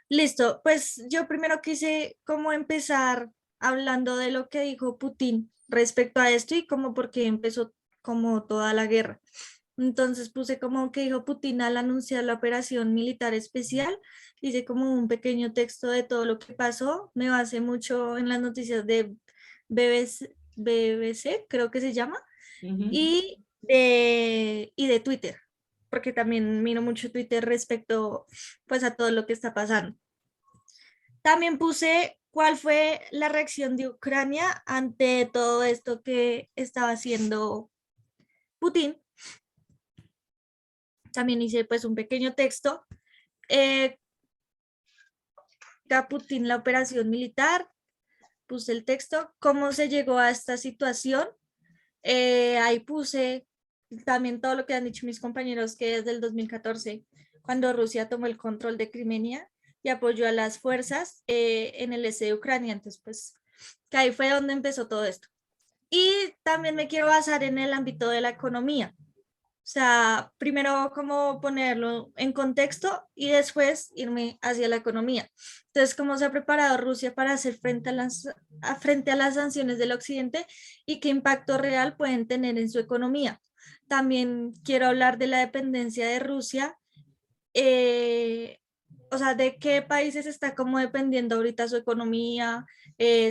Listo, pues yo primero quise como empezar hablando de lo que dijo Putin respecto a esto y como por qué empezó como toda la guerra. Entonces puse como que dijo Putin al anunciar la operación militar especial, hice como un pequeño texto de todo lo que pasó, me basé mucho en las noticias de BBC, creo que se llama, y de Twitter, porque también miro mucho Twitter respecto pues a todo lo que está pasando. También puse cuál fue la reacción de Ucrania ante todo esto que estaba haciendo Putin. También hice pues un pequeño texto. Putin, la operación militar, puse el texto, cómo se llegó a esta situación. Ahí puse también todo lo que han dicho mis compañeros, que desde el 2014, cuando Rusia tomó el control de Crimea y apoyó a las fuerzas en el este de Ucrania. Entonces, pues, que ahí fue donde empezó todo esto. Y también me quiero basar en el ámbito de la economía. O sea, primero como ponerlo en contexto y después irme hacia la economía. Entonces, ¿cómo se ha preparado Rusia para hacer frente a las sanciones del occidente y qué impacto real pueden tener en su economía? También quiero hablar de la dependencia de Rusia, o sea, de qué países está como dependiendo ahorita su economía,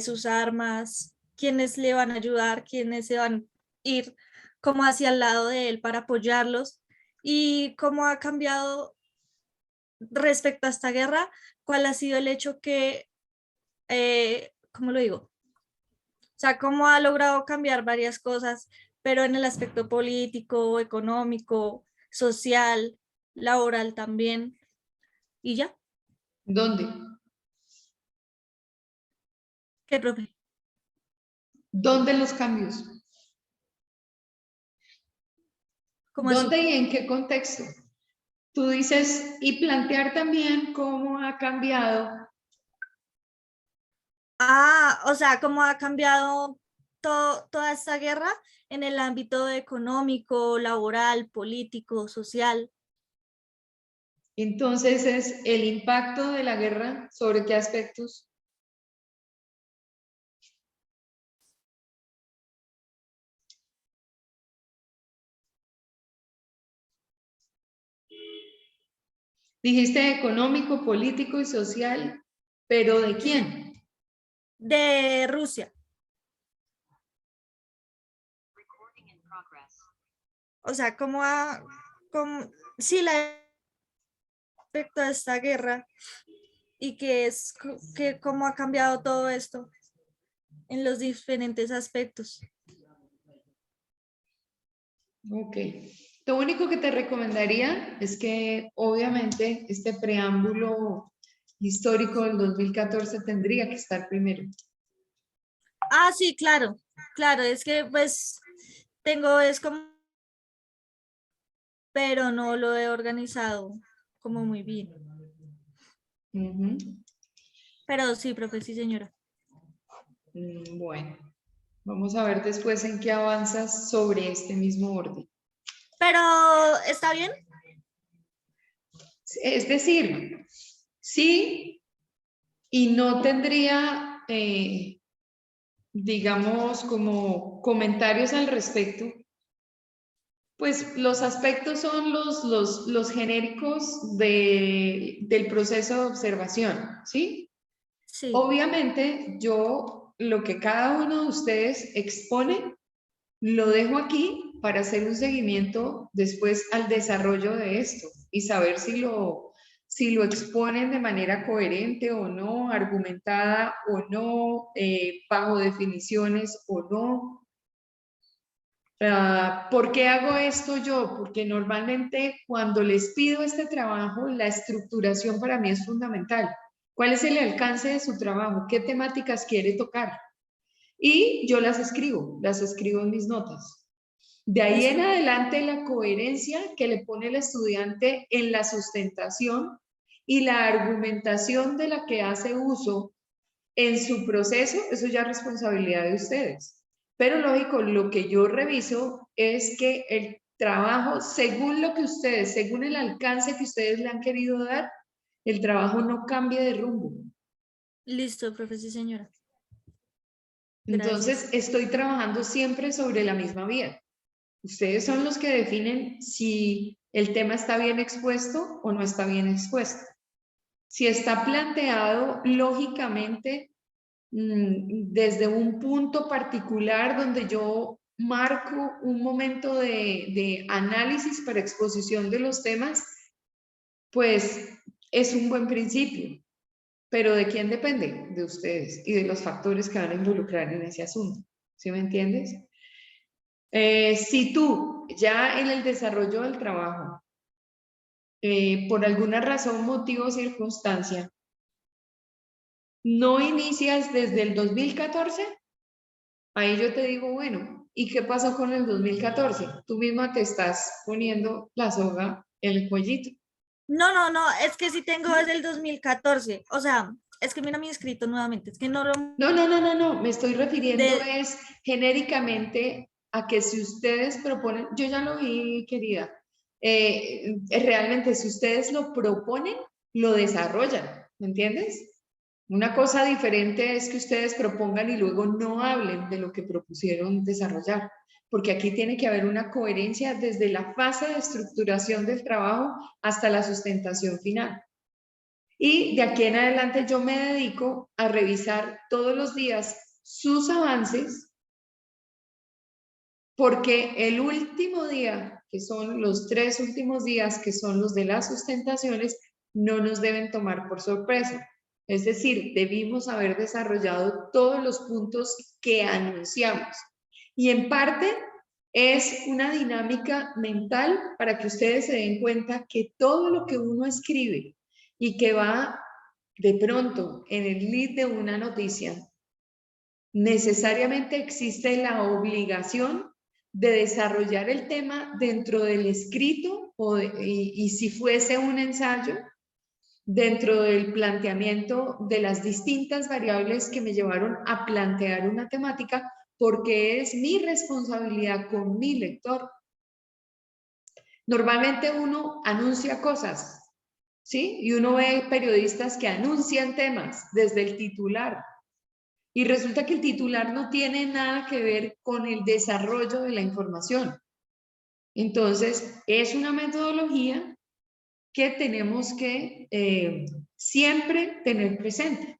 sus armas, quiénes le van a ayudar, quiénes se van a ir como hacia el lado de él para apoyarlos y cómo ha cambiado respecto a esta guerra, cuál ha sido el hecho que, ¿cómo lo digo? O sea, cómo ha logrado cambiar varias cosas, pero en el aspecto político, económico, social, laboral también. ¿Y ya? ¿Dónde? ¿Qué, profe? ¿Dónde los cambios? ¿Cómo así? ¿Dónde y en qué contexto? Tú dices, y plantear también cómo ha cambiado. O sea, cómo ha cambiado toda esta guerra en el ámbito económico, laboral, político, social. Entonces, es el impacto de la guerra, ¿sobre qué aspectos? Dijiste económico, político y social, pero ¿de quién? De Rusia. O sea, sí, respecto a esta guerra y cómo ha cambiado todo esto en los diferentes aspectos. Ok. Lo único que te recomendaría es que obviamente este preámbulo histórico del 2014 tendría que estar primero. Ah, sí, claro, claro, es que pues es como, pero no lo he organizado como muy bien. Ujú. Pero sí, profe, sí, señora. Bueno, vamos a ver después en qué avanzas sobre este mismo orden. Pero, ¿está bien? Es decir, sí y no tendría, digamos, como comentarios al respecto. Pues los aspectos son los genéricos del proceso de observación, ¿sí? Sí. Obviamente yo lo que cada uno de ustedes expone, lo dejo aquí para hacer un seguimiento después al desarrollo de esto y saber si lo exponen de manera coherente o no, argumentada o no, bajo definiciones o no. ¿Por qué hago esto yo? Porque normalmente cuando les pido este trabajo, la estructuración para mí es fundamental. ¿Cuál es el alcance de su trabajo? ¿Qué temáticas quiere tocar? Y yo las escribo en mis notas. De ahí en adelante la coherencia que le pone el estudiante en la sustentación y la argumentación de la que hace uso en su proceso, eso ya es responsabilidad de ustedes. Pero lógico, lo que yo reviso es que el trabajo, según lo que ustedes, según el alcance que ustedes le han querido dar, el trabajo no cambie de rumbo. Listo, profe, sí, señora. Entonces, Gracias. estoy trabajando siempre sobre la misma vía. Ustedes son los que definen si el tema está bien expuesto o no está bien expuesto. Si está planteado lógicamente desde un punto particular donde yo marco un momento de análisis para exposición de los temas, pues es un buen principio. Pero ¿de quién depende? De ustedes y de los factores que van a involucrar en ese asunto. ¿Sí me entiendes? Si tú ya en el desarrollo del trabajo, por alguna razón, motivo o circunstancia, no inicias desde el 2014, ahí yo te digo, bueno, ¿y qué pasó con el 2014? Tú misma te estás poniendo la soga en el cuellito. No, es que sí tengo desde el 2014. O sea, es que mira mi escrito nuevamente, es que no lo... No, me estoy refiriendo es genéricamente a que si ustedes proponen, yo ya lo vi, querida, realmente si ustedes lo proponen, lo desarrollan, ¿me entiendes? Una cosa diferente es que ustedes propongan y luego no hablen de lo que propusieron desarrollar, porque aquí tiene que haber una coherencia desde la fase de estructuración del trabajo hasta la sustentación final. Y de aquí en adelante yo me dedico a revisar todos los días sus avances, porque el último día, que son los 3 últimos días, que son los de las sustentaciones, no nos deben tomar por sorpresa. Es decir, debimos haber desarrollado todos los puntos que anunciamos. Y en parte es una dinámica mental para que ustedes se den cuenta que todo lo que uno escribe y que va de pronto en el lead de una noticia, necesariamente existe la obligación de desarrollar el tema dentro del escrito y si fuese un ensayo, dentro del planteamiento de las distintas variables que me llevaron a plantear una temática, porque es mi responsabilidad con mi lector. Normalmente uno anuncia cosas, ¿sí? Y uno ve periodistas que anuncian temas desde el titular. Y resulta que el titular no tiene nada que ver con el desarrollo de la información. Entonces, es una metodología que tenemos que siempre tener presente.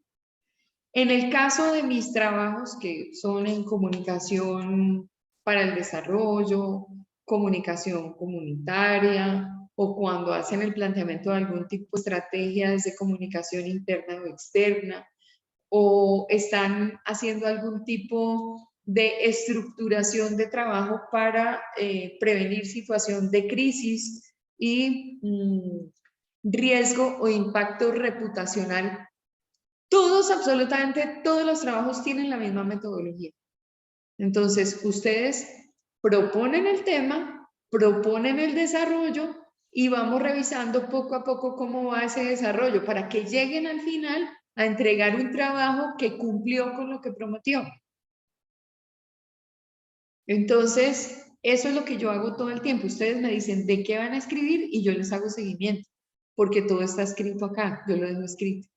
En el caso de mis trabajos, que son en comunicación para el desarrollo, comunicación comunitaria, o cuando hacen el planteamiento de algún tipo de estrategia desde comunicación interna o externa, o están haciendo algún tipo de estructuración de trabajo para prevenir situación de crisis y riesgo o impacto reputacional. Todos, absolutamente todos los trabajos tienen la misma metodología. Entonces, ustedes proponen el tema, proponen el desarrollo y vamos revisando poco a poco cómo va ese desarrollo para que lleguen al final a entregar un trabajo que cumplió con lo que prometió. Entonces, eso es lo que yo hago todo el tiempo. Ustedes me dicen de qué van a escribir y yo les hago seguimiento, porque todo está escrito acá, yo lo dejo escrito.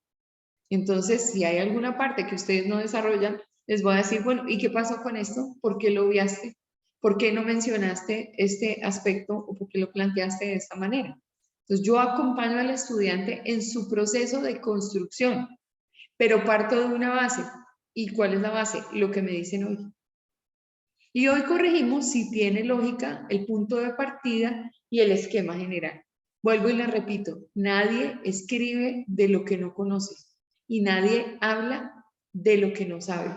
Entonces, si hay alguna parte que ustedes no desarrollan, les voy a decir, bueno, ¿y qué pasó con esto? ¿Por qué lo obviaste? ¿Por qué no mencionaste este aspecto o por qué lo planteaste de esta manera? Entonces, yo acompaño al estudiante en su proceso de construcción, pero parto de una base. ¿Y cuál es la base? Lo que me dicen hoy. Y hoy corregimos si tiene lógica el punto de partida y el esquema general. Vuelvo y le repito, nadie escribe de lo que no conoce y nadie habla de lo que no sabe.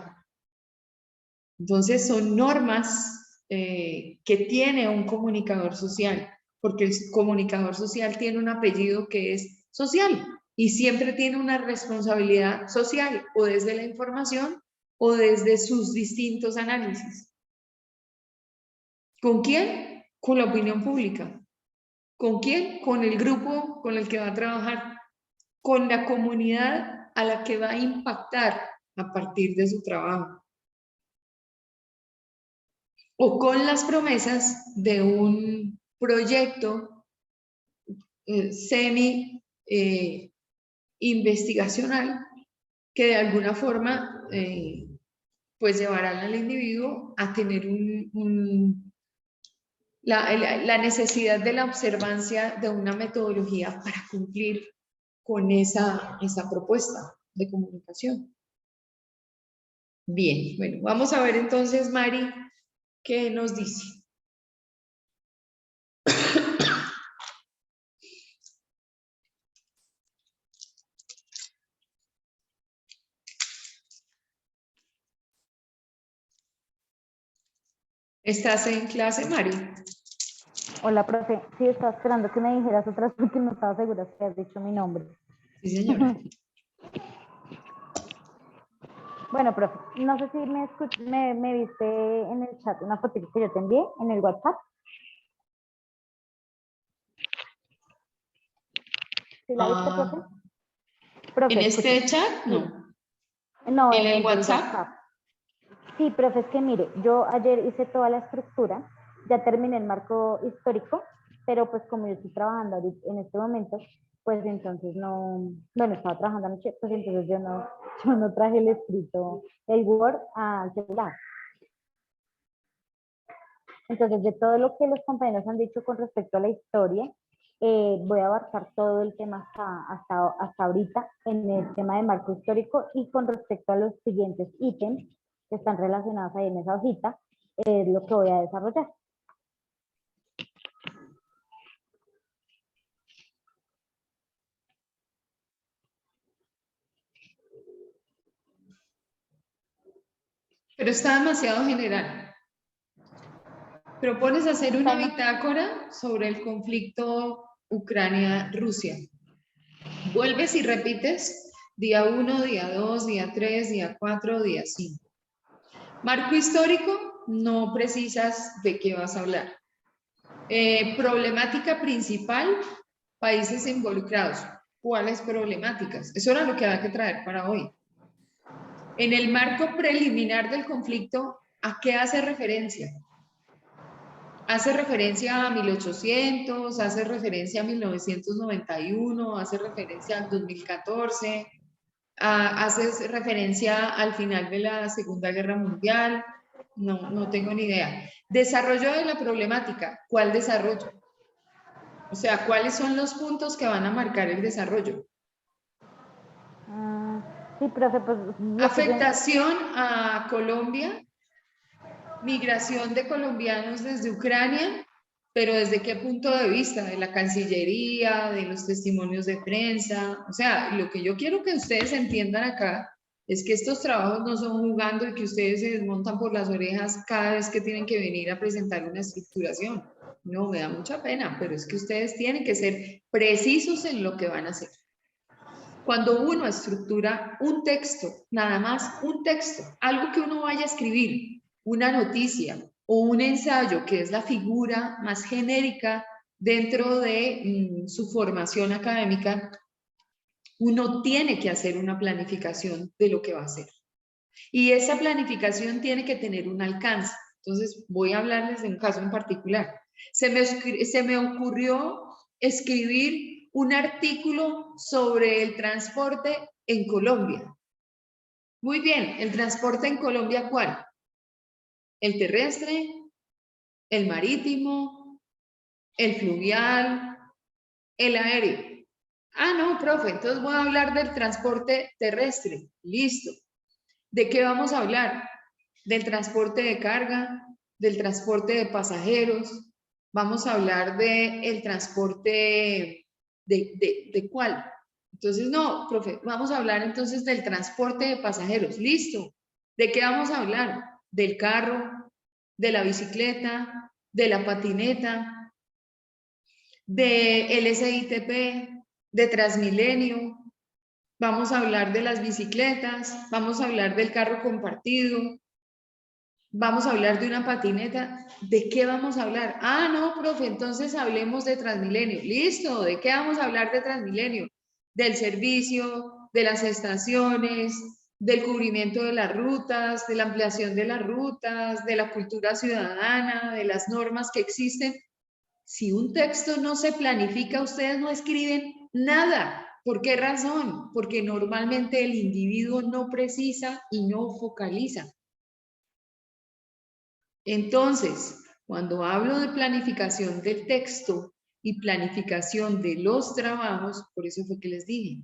Entonces son normas que tiene un comunicador social, porque el comunicador social tiene un apellido que es social y siempre tiene una responsabilidad social o desde la información o desde sus distintos análisis. ¿Con quién? Con la opinión pública. ¿Con quién? Con el grupo con el que va a trabajar, con la comunidad a la que va a impactar a partir de su trabajo. O con las promesas de un proyecto semi-investigacional que de alguna forma pues llevarán al individuo a tener la necesidad de la observancia de una metodología para cumplir con esa propuesta de comunicación. Bien, bueno, vamos a ver entonces, Mari, ¿qué nos dice? ¿Estás en clase, Mari? Hola, profe. Sí, estaba esperando que me dijeras otras porque no estaba segura si has dicho mi nombre. Sí, señora. Bueno, profe, no sé si me viste en el chat una foto que yo te envié en el WhatsApp. ¿Sí la viste, profe? Profe, ¿En este escuche. chat? No. No, ¿En el del WhatsApp? Sí, profe, es que mire, yo ayer hice toda la estructura, ya terminé el marco histórico, pero pues como yo estoy trabajando ahorita, en este momento, pues entonces no, bueno, estaba trabajando anoche, pues entonces yo no traje el escrito, el Word al celular. Entonces, de todo lo que los compañeros han dicho con respecto a la historia, voy a abarcar todo el tema hasta ahorita en el tema de marco histórico y con respecto a los siguientes ítems que están relacionados ahí en esa hojita, es lo que voy a desarrollar. Pero está demasiado general. Propones hacer una bitácora sobre el conflicto Ucrania-Rusia. Vuelves y repites día 1, día 2, día 3, día 4, día 5. Marco histórico, no precisas de qué vas a hablar. Problemática principal, países involucrados. ¿Cuáles problemáticas? Eso era lo que había que traer para hoy. En el marco preliminar del conflicto, ¿a qué hace referencia? Hace referencia a 1800, hace referencia a 1991, hace referencia al 2014, hace referencia al final de la Segunda Guerra Mundial. No tengo ni idea. Desarrollo de la problemática. ¿Cuál desarrollo? O sea, ¿cuáles son los puntos que van a marcar el desarrollo? Sí, profe, pues... Afectación a Colombia, migración de colombianos desde Ucrania, Pero ¿desde qué punto de vista? ¿De la Cancillería, de los testimonios de prensa? O sea, lo que yo quiero que ustedes entiendan acá es que estos trabajos no son jugando y que ustedes se desmontan por las orejas cada vez que tienen que venir a presentar una estructuración. No, me da mucha pena, pero es que ustedes tienen que ser precisos en lo que van a hacer. Cuando uno estructura un texto, nada más un texto, algo que uno vaya a escribir, una noticia o un ensayo, que es la figura más genérica dentro de su formación académica, uno tiene que hacer una planificación de lo que va a hacer. Y esa planificación tiene que tener un alcance. Entonces, voy a hablarles de un caso en particular. Se me ocurrió escribir un artículo sobre el transporte en Colombia. Muy bien, ¿el transporte en Colombia cuál? ¿El terrestre? ¿El marítimo? ¿El fluvial? ¿El aéreo? Ah, no, profe, entonces voy a hablar del transporte terrestre. Listo. ¿De qué vamos a hablar? Del transporte de carga, del transporte de pasajeros. Vamos a hablar del transporte de cuál. Entonces, no, profe, vamos a hablar entonces del transporte de pasajeros. Listo. ¿De qué vamos a hablar? Del carro, de la bicicleta, de la patineta, de SITP, de Transmilenio. Vamos a hablar de las bicicletas, vamos a hablar del carro compartido, vamos a hablar de una patineta. ¿De qué vamos a hablar? Ah, no, profe, entonces hablemos de Transmilenio. Listo, ¿de qué vamos a hablar de Transmilenio? Del servicio, de las estaciones, del cubrimiento de las rutas, de la ampliación de las rutas, de la cultura ciudadana, de las normas que existen. Si un texto no se planifica, ustedes no escriben nada. ¿Por qué razón? Porque normalmente el individuo no precisa y no focaliza. Entonces, cuando hablo de planificación del texto y planificación de los trabajos, por eso fue que les dije,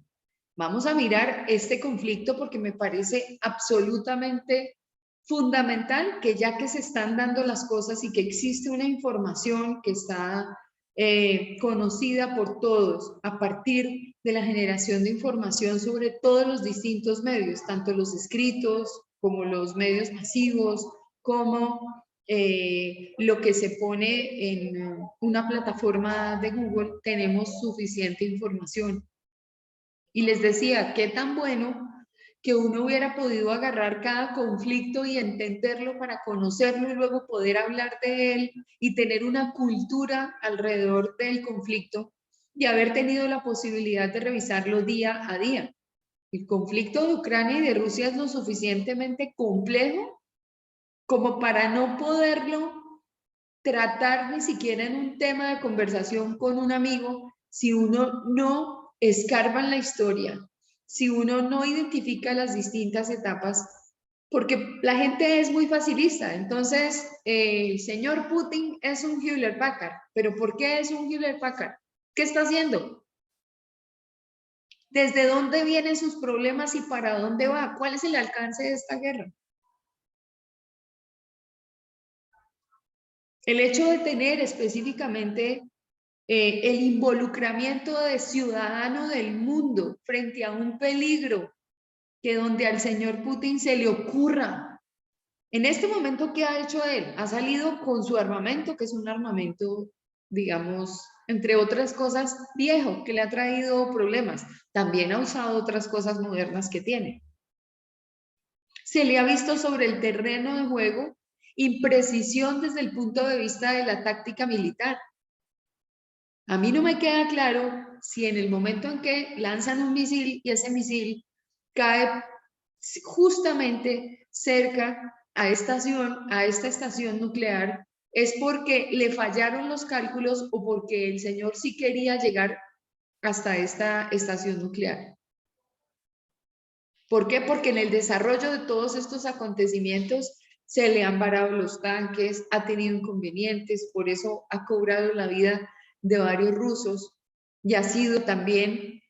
vamos a mirar este conflicto porque me parece absolutamente fundamental que ya que se están dando las cosas y que existe una información que está conocida por todos a partir de la generación de información sobre todos los distintos medios, tanto los escritos como los medios masivos, como lo que se pone en una plataforma de Google, tenemos suficiente información. Y les decía, qué tan bueno que uno hubiera podido agarrar cada conflicto y entenderlo para conocerlo y luego poder hablar de él y tener una cultura alrededor del conflicto y haber tenido la posibilidad de revisarlo día a día. El conflicto de Ucrania y de Rusia es lo suficientemente complejo como para no poderlo tratar ni siquiera en un tema de conversación con un amigo si uno no escarba en la historia, si uno no identifica las distintas etapas, porque la gente es muy facilista. Entonces, el señor Putin es un Hewlett Packard. ¿Pero por qué es un Hewlett Packard? ¿Qué está haciendo? ¿Desde dónde vienen sus problemas y para dónde va? ¿Cuál es el alcance de esta guerra? El hecho de tener específicamente el involucramiento de ciudadano del mundo frente a un peligro que donde al señor Putin se le ocurra. En este momento, ¿qué ha hecho él? Ha salido con su armamento, que es un armamento, digamos, entre otras cosas, viejo, que le ha traído problemas. También ha usado otras cosas modernas que tiene. Se le ha visto sobre el terreno de juego imprecisión desde el punto de vista de la táctica militar. A mí no me queda claro si en el momento en que lanzan un misil y ese misil cae justamente cerca a esta estación nuclear, es porque le fallaron los cálculos o porque el señor sí quería llegar hasta esta estación nuclear. ¿Por qué? Porque en el desarrollo de todos estos acontecimientos se le han varado los tanques, ha tenido inconvenientes, por eso ha cobrado la vida de varios rusos y ha sido también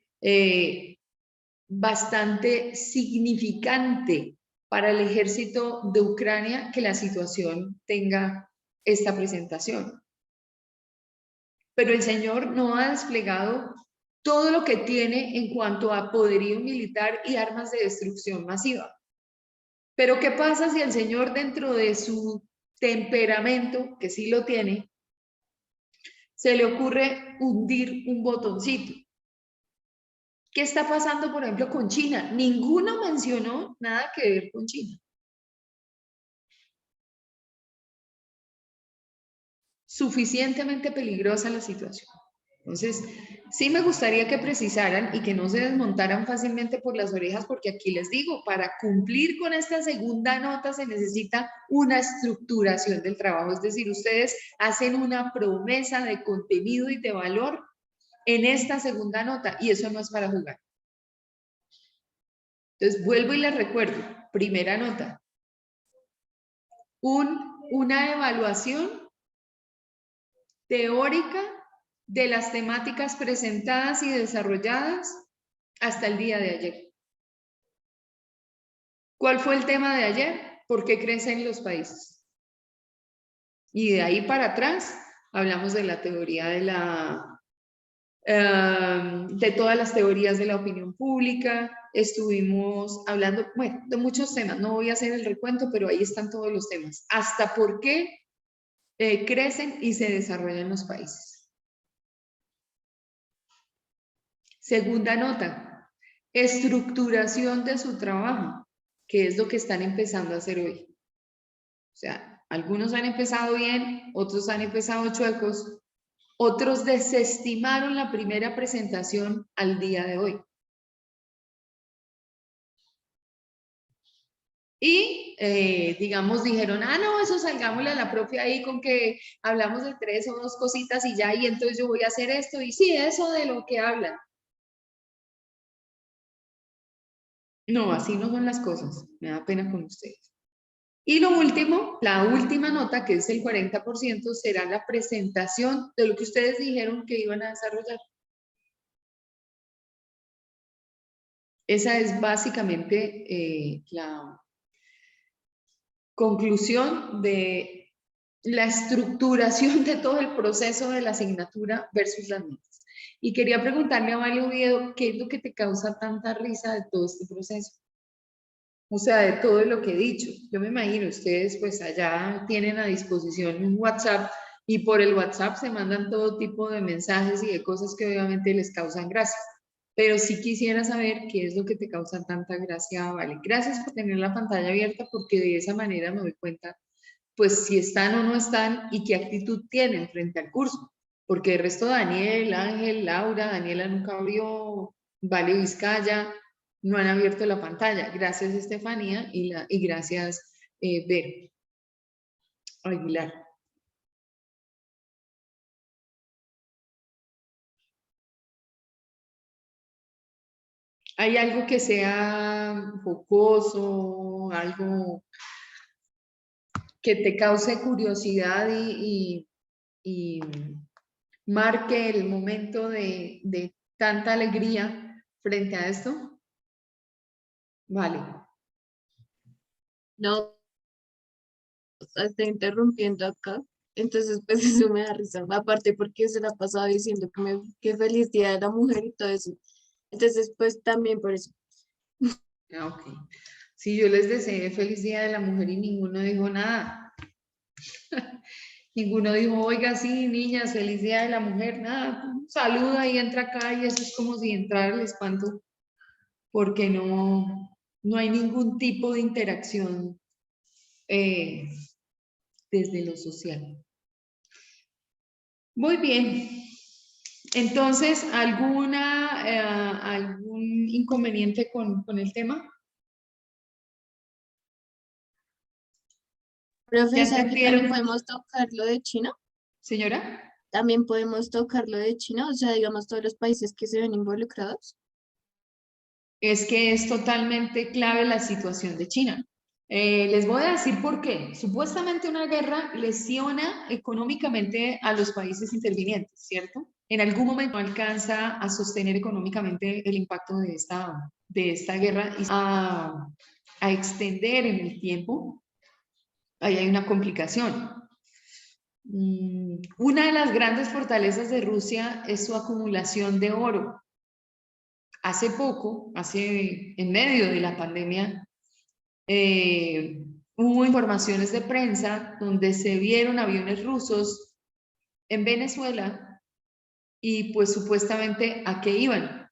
bastante significante para el ejército de Ucrania que la situación tenga esta presentación. pero el señor no ha desplegado todo lo que tiene en cuanto a poderío militar y armas de destrucción masiva. Pero ¿qué pasa si el señor, dentro de su temperamento, que sí lo tiene, se le ocurre hundir un botoncito? ¿Qué está pasando, por ejemplo, con China? Ninguno mencionó nada que ver con China. Suficientemente peligrosa la situación. Entonces, sí me gustaría que precisaran y que no se desmontaran fácilmente por las orejas, porque aquí les digo, para cumplir con esta segunda nota se necesita una estructuración del trabajo. Es decir, ustedes hacen una promesa de contenido y de valor en esta segunda nota, y eso no es para jugar. Entonces, vuelvo y les recuerdo, primera nota, una evaluación teórica de las temáticas presentadas y desarrolladas hasta el día de ayer. ¿Cuál fue el tema de ayer? ¿Por qué crecen los países? Y de ahí para atrás hablamos de la teoría de todas las teorías de la opinión pública, estuvimos hablando, bueno, de muchos temas, no voy a hacer el recuento, pero ahí están todos los temas, hasta por qué crecen y se desarrollan los países. Segunda nota, estructuración de su trabajo, que es lo que están empezando a hacer hoy. O sea, algunos han empezado bien, otros han empezado chuecos, otros desestimaron la primera presentación al día de hoy. Y, digamos, dijeron, ah, no, eso salgámosle a la propia ahí con que hablamos de 3 o 2 cositas y ya, y entonces yo voy a hacer esto, y sí, eso de lo que hablan. No, así no son las cosas, me da pena con ustedes. Y lo último, la última nota, que es el 40%, será la presentación de lo que ustedes dijeron que iban a desarrollar. Esa es básicamente la conclusión de la estructuración de todo el proceso de la asignatura versus las notas. Y quería preguntarle a Vale Oviedo, ¿qué es lo que te causa tanta risa de todo este proceso? O sea, de todo lo que he dicho. Yo me imagino, ustedes pues allá tienen a disposición un WhatsApp y por el WhatsApp se mandan todo tipo de mensajes y de cosas que obviamente les causan gracia. Pero sí quisiera saber qué es lo que te causa tanta gracia, Vale. Gracias por tener la pantalla abierta, porque de esa manera me doy cuenta pues si están o no están y qué actitud tienen frente al curso. Porque el resto, Daniel, Ángel, Laura, Daniela nunca abrió, Vale Vizcaya, no han abierto la pantalla. Gracias, Estefanía, y gracias, Vero Aguilar. ¿Hay algo que sea jocoso, algo que te cause curiosidad y marque el momento de tanta alegría frente a esto? Vale. No, estoy interrumpiendo acá. Entonces, pues eso me da risa. Aparte porque se la ha pasado diciendo que feliz día de la mujer y todo eso. Entonces, pues también por eso. Ok. Si yo les deseé feliz día de la mujer y ninguno dijo nada. Ninguno dijo, oiga, sí, niñas, feliz día de la mujer, nada. Saluda y entra acá, y eso es como si entrara el espanto, porque no hay ningún tipo de interacción desde lo social. Muy bien. Entonces, ¿algún inconveniente con el tema? Profe, ¿Ya o sea, que entendieron? también podemos tocar lo de China. Señora. También podemos tocar lo de China, o sea, digamos, todos los países que se ven involucrados. Es que es totalmente clave la situación de China. Les voy a decir por qué. Supuestamente una guerra lesiona económicamente a los países intervinientes, ¿cierto? En algún momento alcanza a sostener económicamente el impacto de esta guerra y a extender en el tiempo. Ahí hay una complicación. Una de las grandes fortalezas de Rusia es su acumulación de oro. Hace poco, en medio de la pandemia, hubo informaciones de prensa donde se vieron aviones rusos en Venezuela y pues supuestamente ¿a qué iban?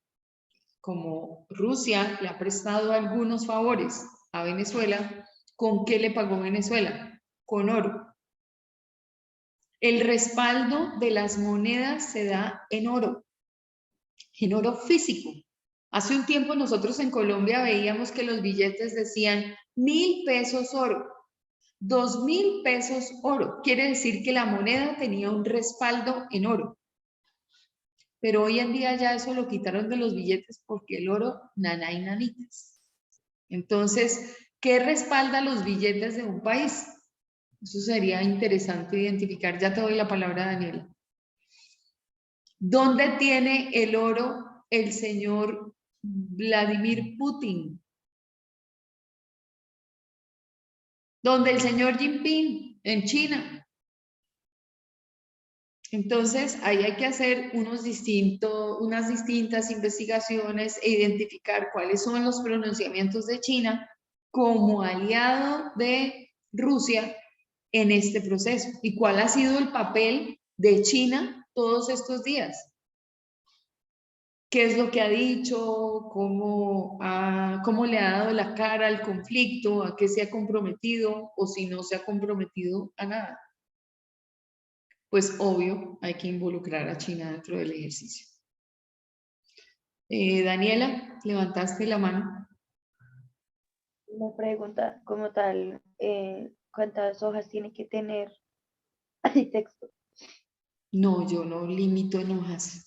Como Rusia le ha prestado algunos favores a Venezuela, ¿con qué le pagó Venezuela? Con oro. El respaldo de las monedas se da en oro físico. Hace un tiempo nosotros en Colombia veíamos que los billetes decían 1.000 pesos oro, 2.000 pesos oro. Quiere decir que la moneda tenía un respaldo en oro. Pero hoy en día ya eso lo quitaron de los billetes porque el oro, naná y nanitas. Entonces, ¿qué respalda los billetes de un país? Eso sería interesante identificar. Ya te doy la palabra, Daniela. ¿Dónde tiene el oro el señor Vladimir Putin? ¿Dónde el señor Xi Jinping? En China. Entonces, ahí hay que hacer unas distintas investigaciones e identificar cuáles son los pronunciamientos de China como aliado de Rusia en este proceso y cuál ha sido el papel de China todos estos días. ¿Qué es lo que ha dicho? ¿Cómo le ha dado la cara al conflicto? ¿A qué se ha comprometido? O si no se ha comprometido a nada. Pues obvio, hay que involucrar a China dentro del ejercicio. Daniela, levantaste la mano. Una pregunta como tal, ¿cuántas hojas tiene que tener el texto? No, yo no limito en hojas.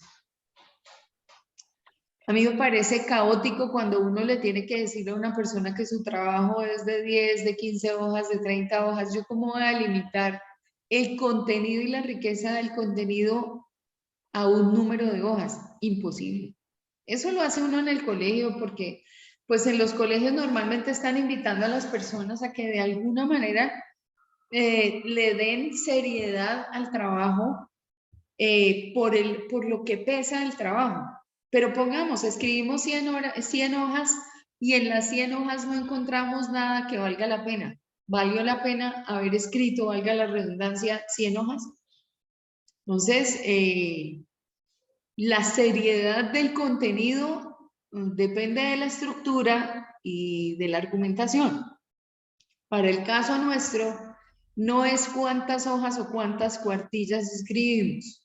A mí me parece caótico cuando uno le tiene que decir a una persona que su trabajo es de 10, de 15 hojas, de 30 hojas. ¿Yo cómo voy a limitar el contenido y la riqueza del contenido a un número de hojas? Imposible. Eso lo hace uno en el colegio porque pues en los colegios normalmente están invitando a las personas a que de alguna manera le den seriedad al trabajo por lo que pesa el trabajo. Pero pongamos, escribimos 100 hojas y en las 100 hojas no encontramos nada que valga la pena. ¿Valió la pena haber escrito, valga la redundancia, 100 hojas? Entonces, la seriedad del contenido depende de la estructura y de la argumentación. Para el caso nuestro, no es cuántas hojas o cuántas cuartillas escribimos,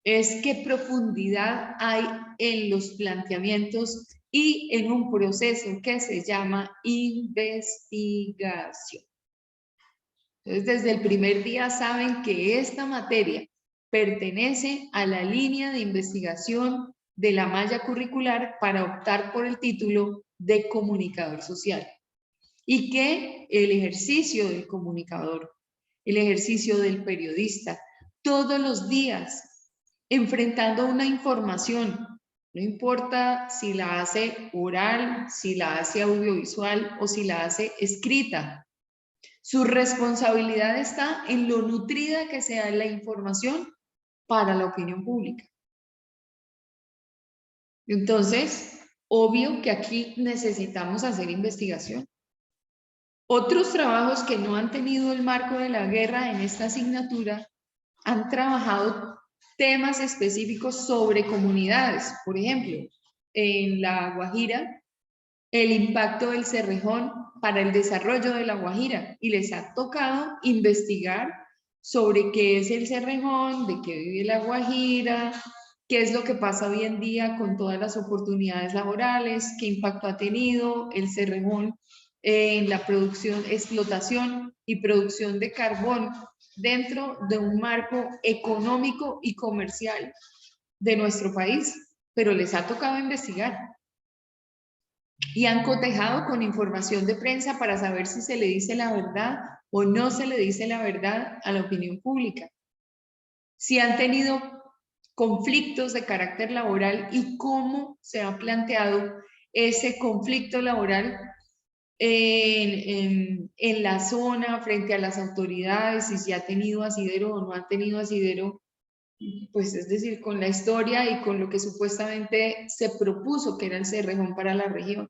es qué profundidad hay en los planteamientos y en un proceso que se llama investigación. Entonces, desde el primer día saben que esta materia pertenece a la línea de investigación de la malla curricular para optar por el título de comunicador social. Y que el ejercicio del comunicador, el ejercicio del periodista, todos los días enfrentando una información, no importa si la hace oral, si la hace audiovisual o si la hace escrita. Su responsabilidad está en lo nutrida que sea la información para la opinión pública. Entonces, obvio que aquí necesitamos hacer investigación. Otros trabajos que no han tenido el marco de la guerra en esta asignatura han trabajado temas específicos sobre comunidades. Por ejemplo, en La Guajira, el impacto del Cerrejón para el desarrollo de La Guajira, y les ha tocado investigar sobre qué es el Cerrejón, de qué vive La Guajira, qué es lo que pasa hoy en día con todas las oportunidades laborales, qué impacto ha tenido el Cerrejón en la producción, explotación y producción de carbón dentro de un marco económico y comercial de nuestro país, pero les ha tocado investigar. Y han cotejado con información de prensa para saber si se le dice la verdad o no se le dice la verdad a la opinión pública. Si han tenido conflictos de carácter laboral y cómo se ha planteado ese conflicto laboral en la zona frente a las autoridades, y si ha tenido asidero o no ha tenido asidero, pues es decir, con la historia y con lo que supuestamente se propuso que era el Cerrejón para la región.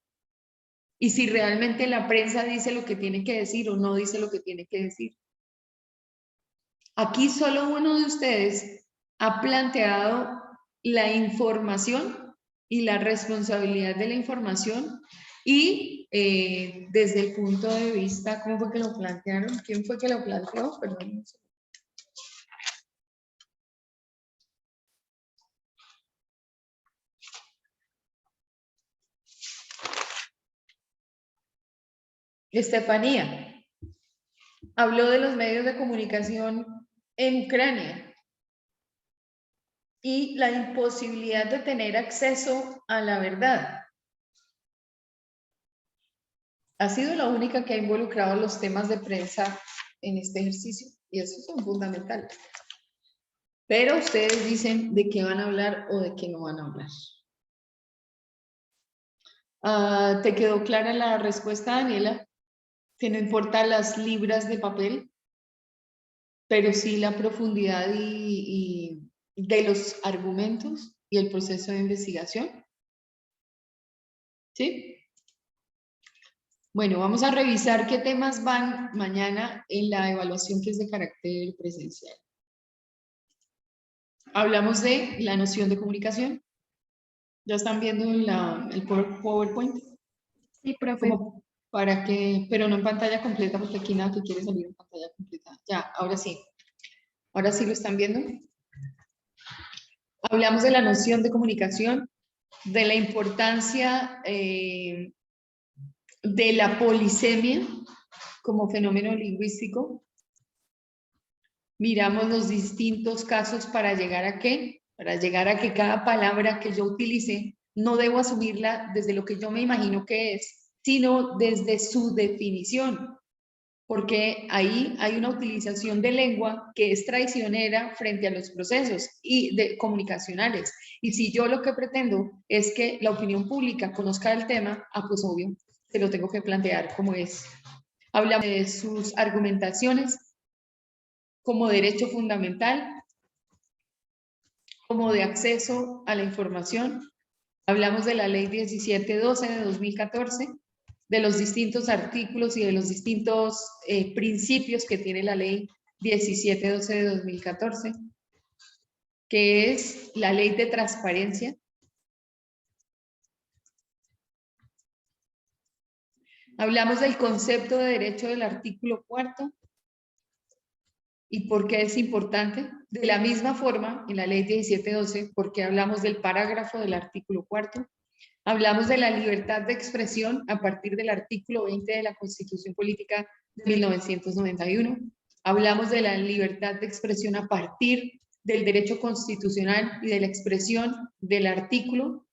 Y si realmente la prensa dice lo que tiene que decir o no dice lo que tiene que decir. Aquí solo uno de ustedes ha planteado la información y la responsabilidad de la información y desde el punto de vista, ¿cómo fue que lo plantearon? ¿Quién fue que lo planteó? Perdón. Estefanía habló de los medios de comunicación en Ucrania y la imposibilidad de tener acceso a la verdad. Ha sido la única que ha involucrado los temas de prensa en este ejercicio y esos son fundamentales. Pero ustedes dicen de qué van a hablar o de qué no van a hablar. ¿Te quedó clara la respuesta, Daniela? Que no importa las libras de papel, pero sí la profundidad y de los argumentos y el proceso de investigación. ¿Sí? Bueno, vamos a revisar qué temas van mañana en la evaluación que es de carácter presencial. Hablamos de la noción de comunicación. ¿Ya están viendo el PowerPoint? Sí, profe. Como para que, pero no en pantalla completa, porque aquí nada que quiere salir en pantalla completa. Ya, ahora sí. Ahora sí lo están viendo. Hablamos de la noción de comunicación, de la importancia de la polisemia como fenómeno lingüístico. Miramos los distintos casos para llegar a qué, para llegar a que cada palabra que yo utilice no debo asumirla desde lo que yo me imagino que es, sino desde su definición, porque ahí hay una utilización de lengua que es traicionera frente a los procesos comunicacionales. Y si yo lo que pretendo es que la opinión pública conozca el tema, pues obvio, se lo tengo que plantear como es. Hablamos de sus argumentaciones como derecho fundamental, como de acceso a la información. Hablamos de la ley 1712 de 2014, de los distintos artículos y de los distintos principios que tiene la ley 1712 de 2014, que es la ley de transparencia. Hablamos del concepto de derecho del artículo 4 y por qué es importante. De la misma forma, en la ley 1712, porque hablamos del parágrafo del artículo 4. Hablamos de la libertad de expresión a partir del artículo 20 de la Constitución Política de 1991. Hablamos de la libertad de expresión a partir del derecho constitucional y de la expresión del artículo.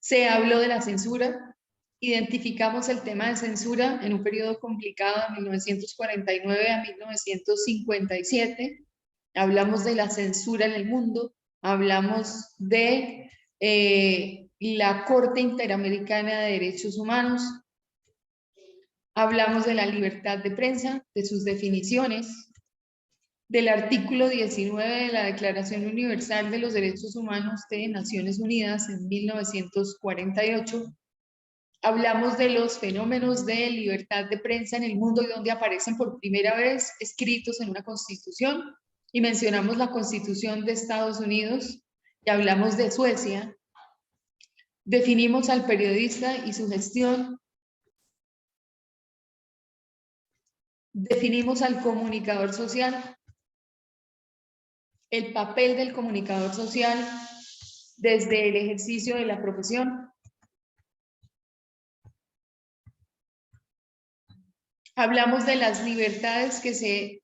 Se habló de la censura. Identificamos el tema de censura en un periodo complicado de 1949 a 1957. Hablamos de la censura en el mundo. Hablamos de la Corte Interamericana de Derechos Humanos. Hablamos de la libertad de prensa, de sus definiciones, del artículo 19 de la Declaración Universal de los Derechos Humanos de Naciones Unidas en 1948. Hablamos de los fenómenos de libertad de prensa en el mundo y donde aparecen por primera vez escritos en una constitución. Y mencionamos la Constitución de Estados Unidos y hablamos de Suecia. Definimos al periodista y su gestión. Definimos al comunicador social. El papel del comunicador social desde el ejercicio de la profesión. Hablamos de las libertades que se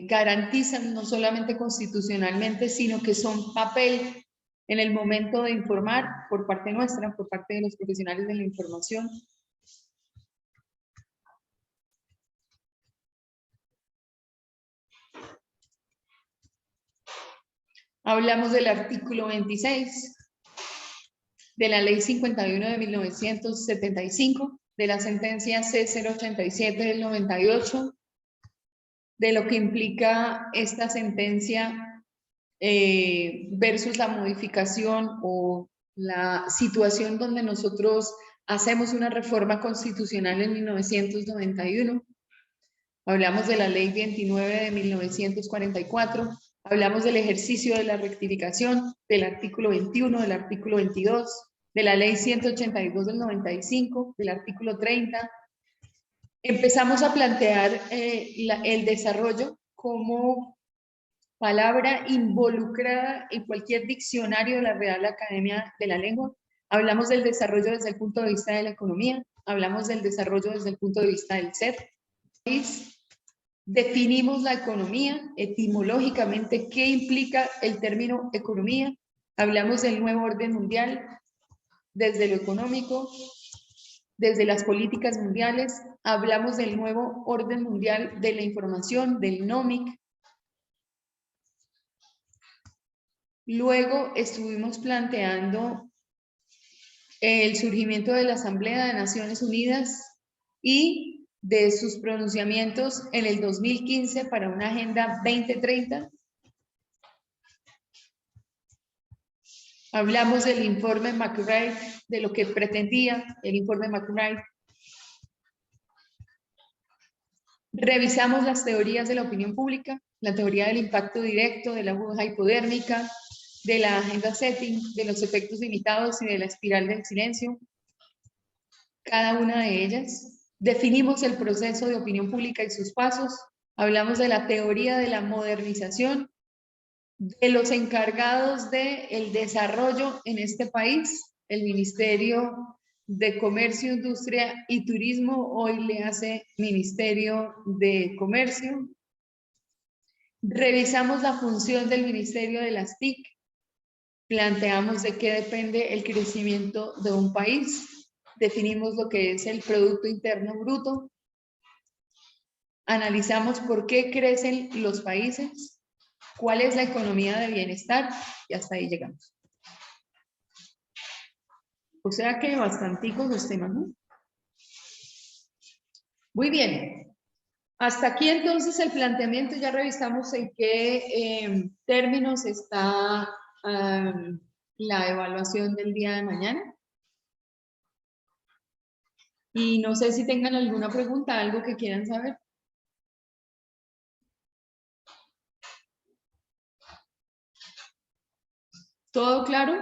garantizan no solamente constitucionalmente, sino que son papel en el momento de informar por parte nuestra, por parte de los profesionales de la información. Hablamos del artículo 26. de la Ley 51 de 1975, de la sentencia C087 del 98, de lo que implica esta sentencia versus la modificación o la situación donde nosotros hacemos una reforma constitucional en 1991. Hablamos de la Ley 29 de 1944, hablamos del ejercicio de la rectificación, del artículo 21, del artículo 22, de la Ley 182 del 95, del artículo 30. Empezamos a plantear el desarrollo como palabra involucrada en cualquier diccionario de la Real Academia de la Lengua. Hablamos del desarrollo desde el punto de vista de la economía, hablamos del desarrollo desde el punto de vista del ser. Definimos la economía etimológicamente, qué implica el término economía. Hablamos del nuevo orden mundial desde lo económico, desde las políticas mundiales. Hablamos del nuevo orden mundial de la información, del NOMIC. Luego estuvimos planteando el surgimiento de la Asamblea de Naciones Unidas y de sus pronunciamientos en el 2015 para una Agenda 2030. Hablamos del informe McBride, de lo que pretendía el informe McBride. Revisamos las teorías de la opinión pública, la teoría del impacto directo, de la burbuja hipodérmica, de la agenda setting, de los efectos limitados y de la espiral del silencio. Cada una de ellas. Definimos el proceso de opinión pública y sus pasos. Hablamos de la teoría de la modernización, de los encargados del desarrollo en este país. El Ministerio de Comercio, Industria y Turismo hoy le hace Ministerio de Comercio. Revisamos la función del Ministerio de las TIC. Planteamos de qué depende el crecimiento de un país. Definimos lo que es el Producto Interno Bruto. Analizamos por qué crecen los países, cuál es la economía de bienestar y hasta ahí llegamos. O sea que bastanticos los temas, ¿no? Muy bien. Hasta aquí entonces el planteamiento. Ya revisamos en qué términos está la evaluación del día de mañana. Y no sé si tengan alguna pregunta, algo que quieran saber. ¿Todo claro?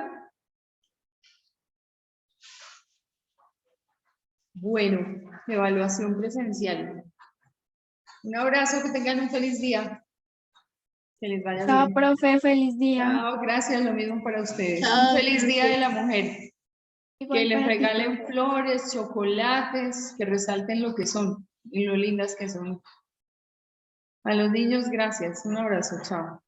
Bueno, evaluación presencial. Un abrazo, que tengan un feliz día. Que les vaya Chao, bien. profe, feliz día. Chao, gracias, lo mismo para ustedes. Chao, Un feliz Día profe. de la Mujer. Igual Que les para ti, regalen profe. flores, chocolates, que resalten lo que son y lo lindas que son. A los niños, gracias. Un abrazo, chao.